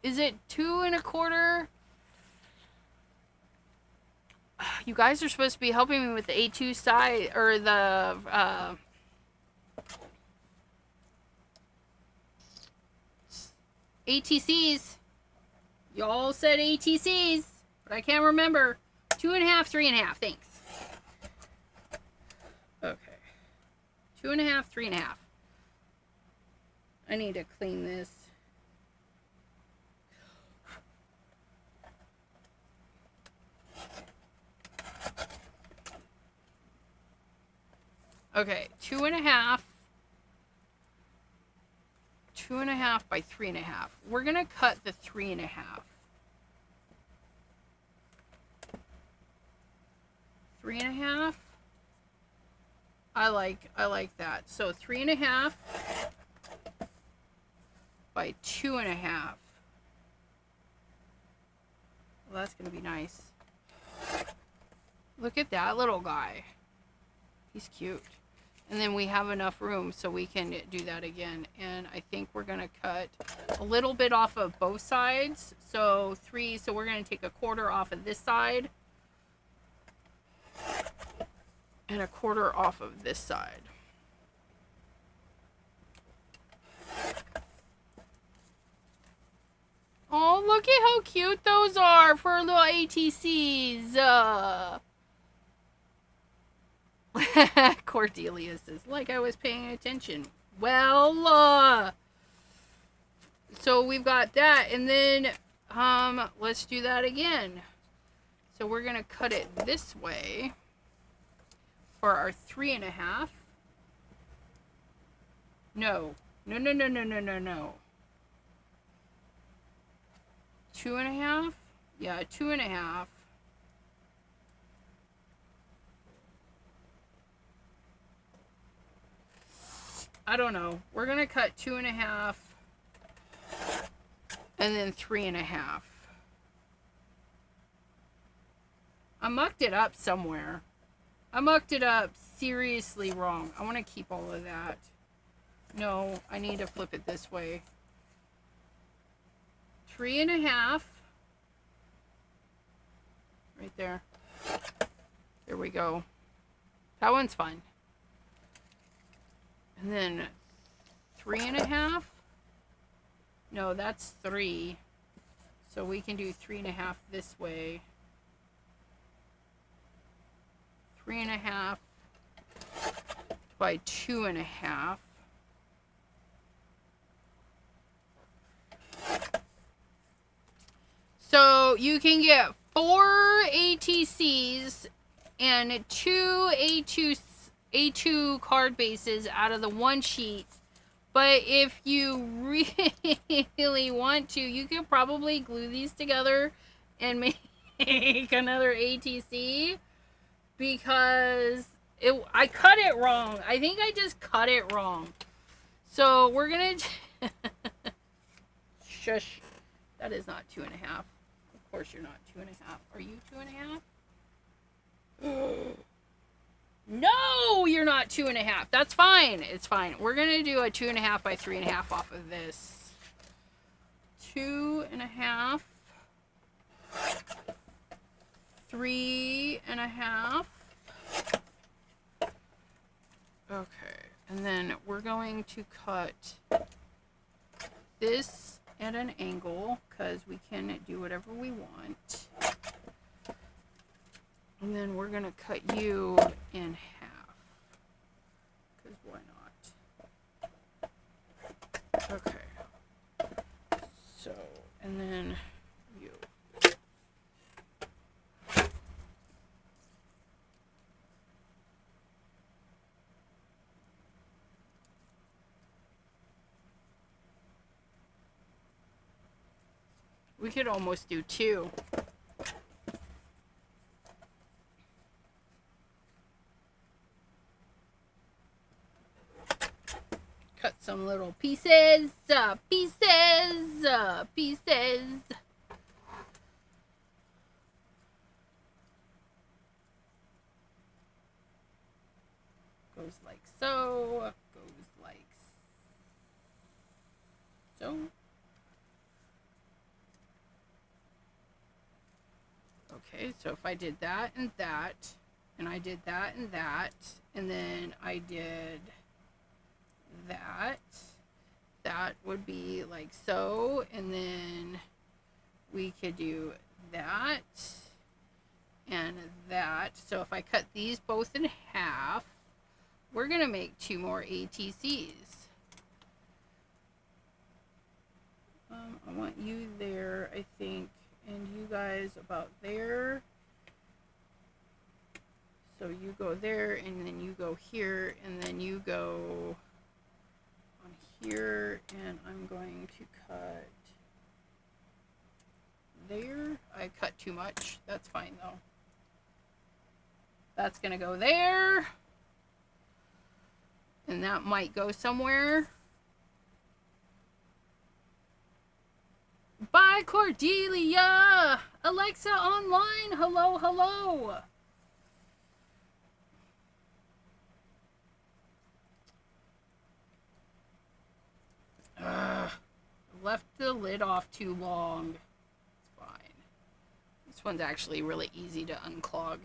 is it 2 1/4? you guys are supposed to be helping me with the A2 side, or the, ATCs. Y'all said ATCs, but I can't remember. 2.5, 3.5, thanks. Okay. 2.5, 3.5. I need to clean this. Okay, 2.5. 2.5 by 3.5. We're gonna cut the 3.5. 3.5. I like that. So 3.5 by 2.5. Well, that's gonna be nice. Look at that little guy. He's cute. And then we have enough room so we can do that again. And I think we're gonna cut a little bit off of both sides. So 3, so we're gonna take 1/4 off of this side. And 1/4 off of this side. Oh, look at how cute those are for little ATCs. Cordelia says, like I was paying attention. Well, so we've got that, and then let's do that again. So we're gonna cut it this way for our 3.5. No. 2.5? Yeah, 2.5. I don't know. We're gonna cut 2.5 and then 3.5. I mucked it up somewhere. I mucked it up seriously wrong. I want to keep all of that. No, I need to flip it this way. 3.5. Right there. There we go. That one's fine. And then 3.5. No, that's 3. So we can do 3.5 this way. 3.5 by 2.5. So you can get 4 ATCs and 2 A2 card bases out of the one sheet. But if you really want to, you could probably glue these together and make another ATC, because I cut it wrong. I think I just cut it wrong. So we're gonna shush. That is not 2.5. Of course you're not 2.5. Are you 2.5? No, you're not 2.5. That's fine. It's fine. We're gonna do a 2.5 by 3.5 off of this. 2.5. 3.5. Okay, and then we're going to cut this at an angle, because we can do whatever we want. And then we're going to cut you in half, because why not? Okay. So, and then you. We could almost do 2. Cut some little pieces, pieces. Goes like so, goes like so. Okay, so if I did that and that, and I did that and that, and then I did that, that would be like so, and then we could do that and that. So if I cut these both in half, we're gonna make 2 more ATCs. I want you there, I think, and you guys about there. So you go there, and then you go here, and then you go on here, and I'm going to cut there. I cut too much. That's fine though. That's gonna go there, and that might go somewhere. Bye, Cordelia! Alexa online! Hello, hello! Left the lid off too long. It's fine. This one's actually really easy to unclog.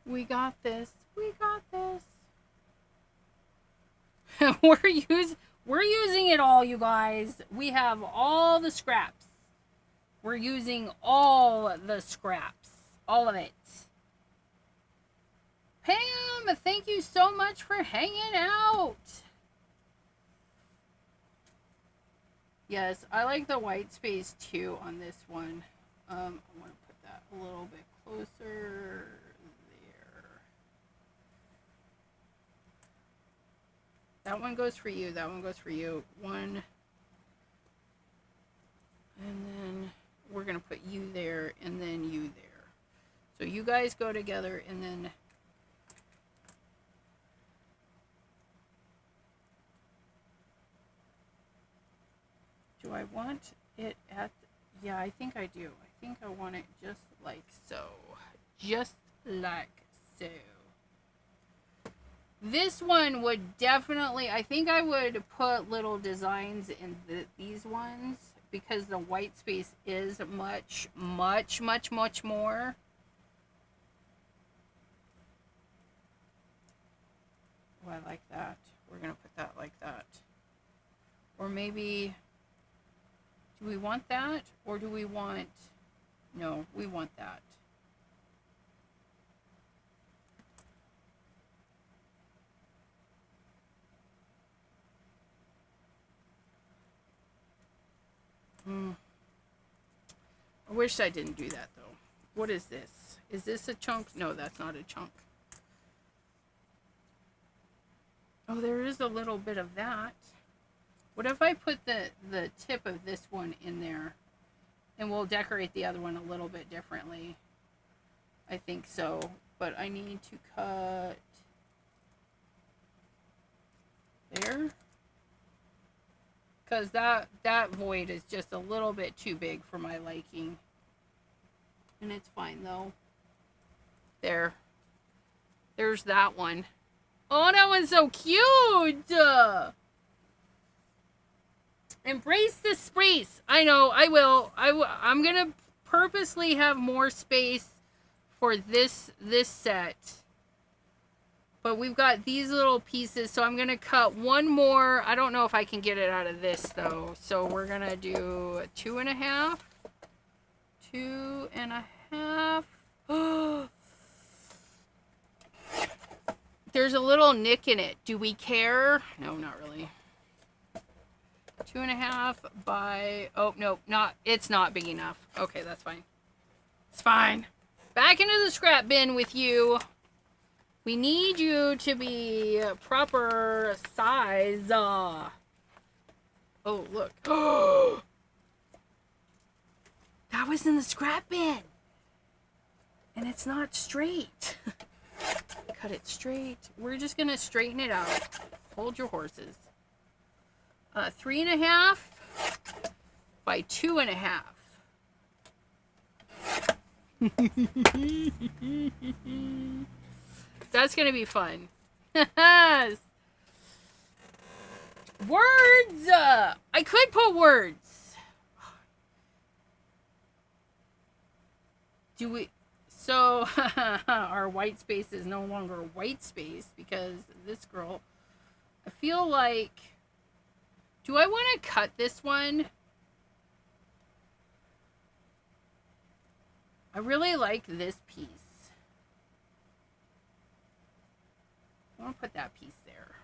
We got this. We got this. We're using it all, you guys. We have all the scraps. We're using all the scraps. All of it. Pam, thank you so much for hanging out. Yes, I like the white space too on this one. I want to put that a little bit closer. That one goes for you. That one goes for you. One. And then we're going to put you there and then you there. So you guys go together, and then do I want it at, yeah, I think I do. I think I want it just like so. Just like so. This one would definitely, I think I would put little designs in these ones, because the white space is much, much, much, much more. Oh, I like that. We're going to put that like that. Or maybe, do we want that? Or do we want, no, we want that. I wish I didn't do that though. What is this? Is this a chunk? No, that's not a chunk. Oh, there is a little bit of that. What if I put the tip of this one in there, and we'll decorate the other one a little bit differently? I think so, but I need to cut there. Because that void is just a little bit too big for my liking. And it's fine, though. There. There's that one. Oh, that one's so cute! Embrace the space. I know, I will. I'm going to purposely have more space for this set. But we've got these little pieces, so I'm going to cut one more. I don't know if I can get it out of this, though. So we're going to do 2.5. 2.5. There's a little nick in it. Do we care? No, not really. 2.5 by... Oh, no, it's not big enough. Okay, that's fine. It's fine. Back into the scrap bin with you. We need you to be proper size. Oh, look. That was in the scrap bin. And it's not straight. Cut it straight. We're just going to straighten it out. Hold your horses. 3.5 by 2.5. That's gonna be fun. Words! I could put words. Do we... So, our white space is no longer white space because this girl... I feel like... Do I want to cut this one? I really like this piece. I want to put that piece there.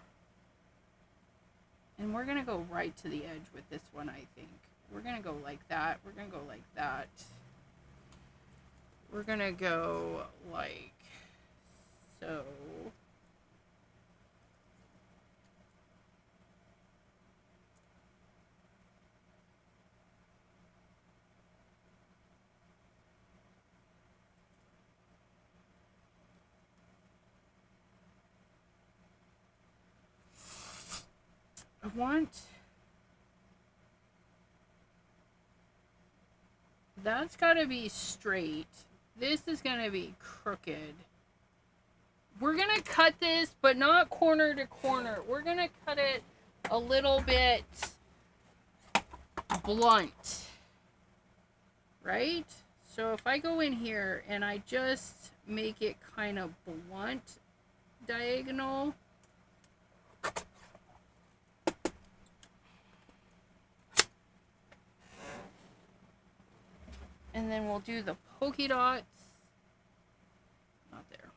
And we're going to go right to the edge with this one, I think. We're going to go like that. We're going to go like that. We're going to go like so. I want... That's got to be straight. This is going to be crooked. We're going to cut this, but not corner to corner. We're going to cut it a little bit blunt. Right? So if I go in here and I just make it kind of blunt diagonal. And then we'll do the polka dots. Not there.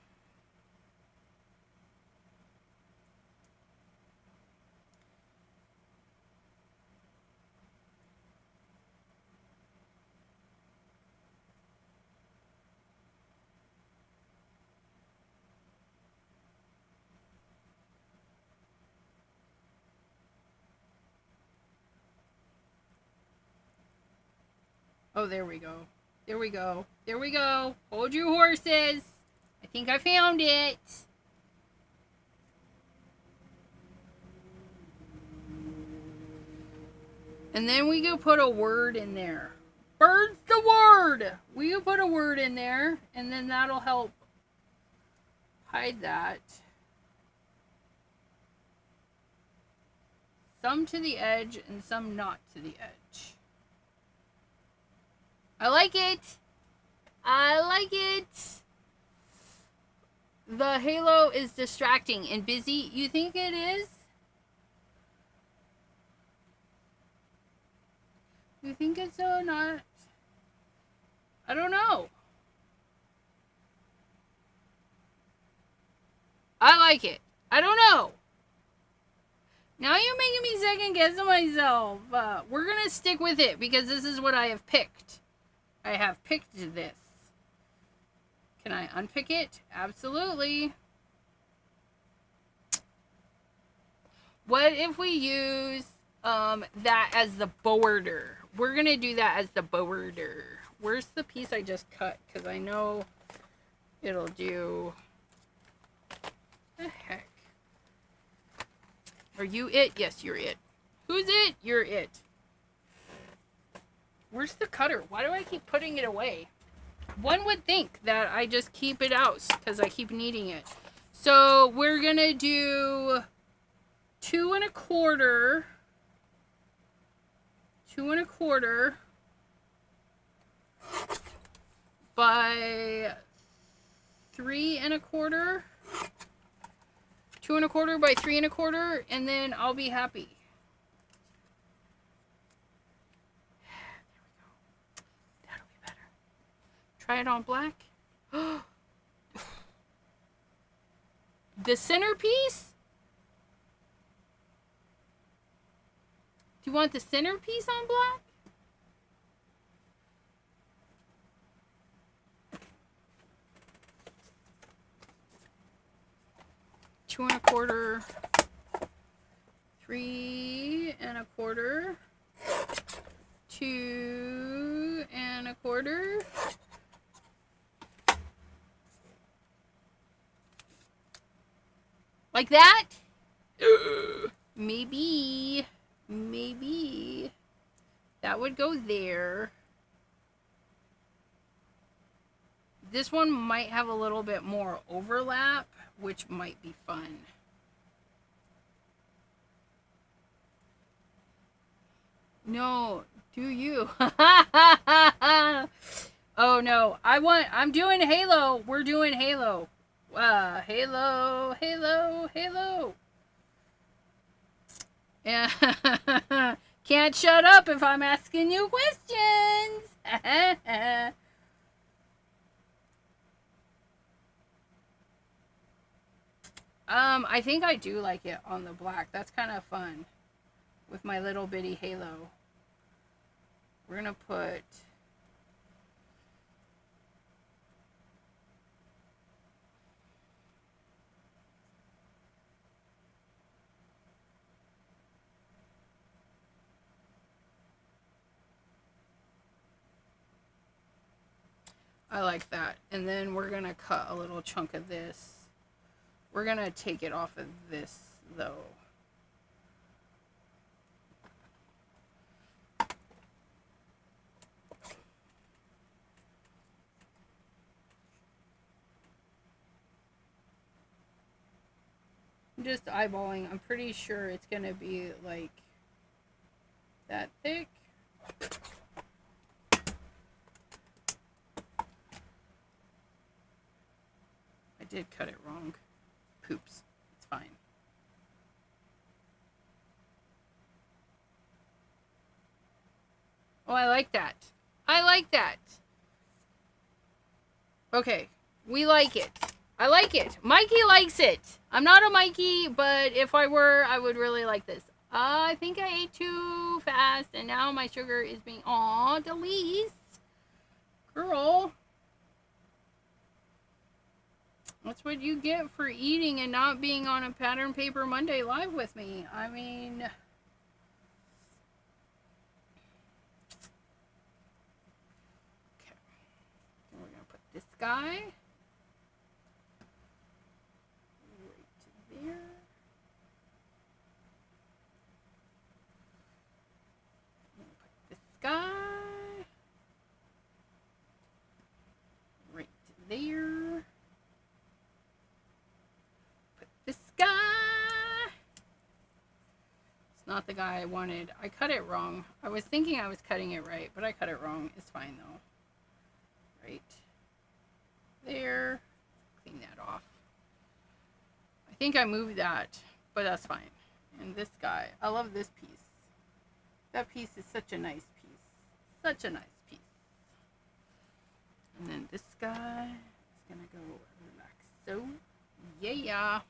Oh, there we go. There we go. There we go. Hold your horses. I think I found it. And then we can put a word in there. Bird's the word. We can put a word in there, and then that'll help hide that. Some to the edge and some not to the edge. I like it. I like it. The halo is distracting and busy. You think it is? You think it's so not? I don't know. I like it. I don't know. Now you're making me second guess myself. We're going to stick with it because this is what I have picked. I have picked this. Can I unpick it? Absolutely. What if we use that as the border? We're going to do that as the border. Where's the piece I just cut? Because I know it'll do... What the heck? Are you it? Yes, you're it. Who's it? You're it. Where's the cutter? Why do I keep putting it away? One would think that I just keep it out because I keep needing it. So we're going to do 2 1/4. 2 1/4 by 3 1/4. 2 1/4 by 3 1/4, and then I'll be happy. Try it on black. The centerpiece? Do you want the centerpiece on black? Two 1/4, 3 1/4, 2 1/4. Like that? Maybe that would go there. this one might have a little bit more overlap, which might be fun. No, do you? Oh no, I'm doing Halo. We're doing Halo. Halo, Halo, Halo. Yeah. Can't shut up if I'm asking you questions. I think I do like it on the black. That's kind of fun with my little bitty halo. We're gonna put I like that. And then we're gonna cut a little chunk of this. We're gonna take it off of this though. I'm just eyeballing. I'm pretty sure it's gonna be like that thick. I did cut it wrong. Poops. It's fine. Oh, I like that. I like that. Okay. We like it. I like it. Mikey likes it. I'm not a Mikey, but if I were, I would really like this. I think I ate too fast, and now my sugar is being... Aw, Delise. Girl. That's what you get for eating and not being on a Pattern Paper Monday live with me. I mean... Okay. We're going to put this guy... there. Put this guy right there. Put this guy. It's not the guy I wanted. I cut it wrong. I was thinking I was cutting it right, but I cut it wrong. It's fine though. Right there. Clean that off. I think I moved that, but that's fine. And this guy, I love this piece. That piece is such a nice piece. Such a nice piece. And then this guy is gonna go like so. Yeah.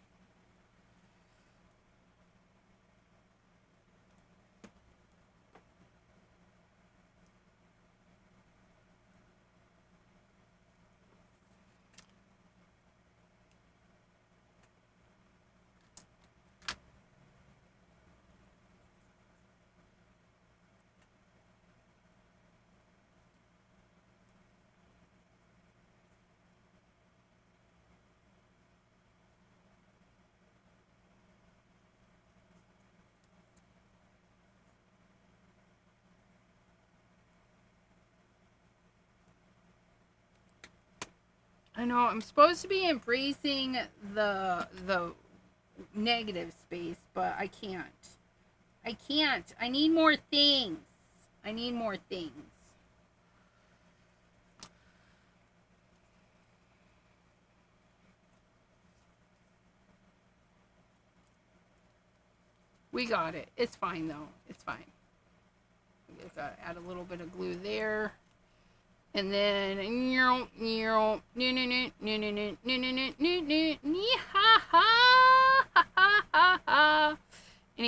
I know I'm supposed to be embracing the negative space, but I can't. I can't. I need more things. I need more things. We got it. It's fine though. It's fine. We just gotta add a little bit of glue there. And then any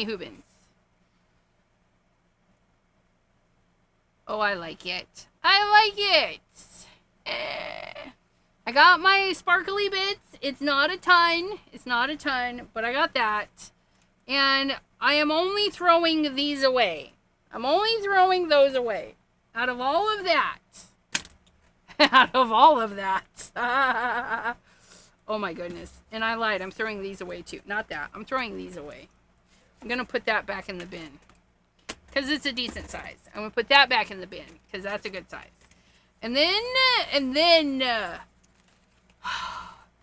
hoobins. Oh, I like it. I like it. I got my sparkly bits. It's not a ton. It's not a ton, but I got that. And I am only throwing these away. I'm only throwing those away. Out of all of that. Out of all of that. Oh my goodness. And I lied. I'm throwing these away too. Not that. I'm throwing these away. I'm going to put that back in the bin. Because it's a decent size. I'm going to put that back in the bin. Because that's a good size. And then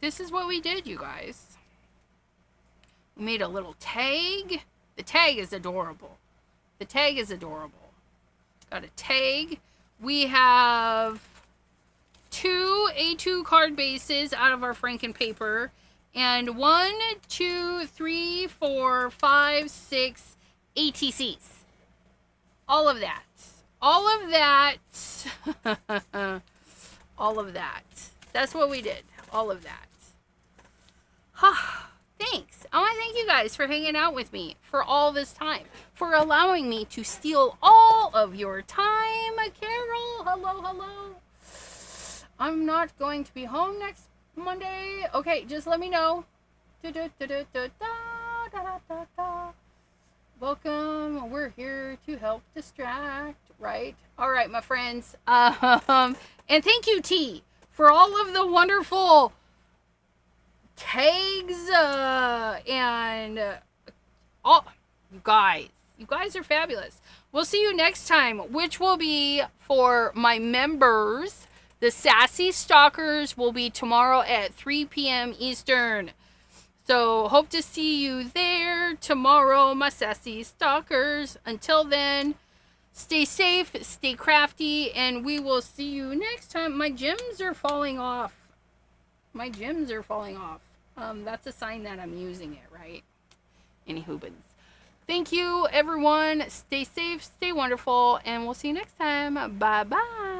This is what we did, you guys. We made a little tag. The tag is adorable. The tag is adorable. Got a tag. We have 2 A2 card bases out of our Franken paper. And 1, 2, 3, 4, 5, 6 ATCs. All of that. All of that. All of that. That's what we did. All of that. Thanks. I want to thank you guys for hanging out with me for all this time. For allowing me to steal all of your time. Carol, hello, hello. I'm not going to be home next Monday. Okay, just let me know. Welcome. We're here to help distract, right? All right, my friends. And thank you, T, for all of the wonderful tags and all. You guys are fabulous. We'll see you next time, which will be for my members. The Sassy Stalkers will be tomorrow at 3 p.m. Eastern. So hope to see you there tomorrow, my Sassy Stalkers. Until then, stay safe, stay crafty, and we will see you next time. My gems are falling off. My gems are falling off. That's a sign that I'm using it, right? Anywho-bins. Thank you, everyone. Stay safe, stay wonderful, and we'll see you next time. Bye-bye.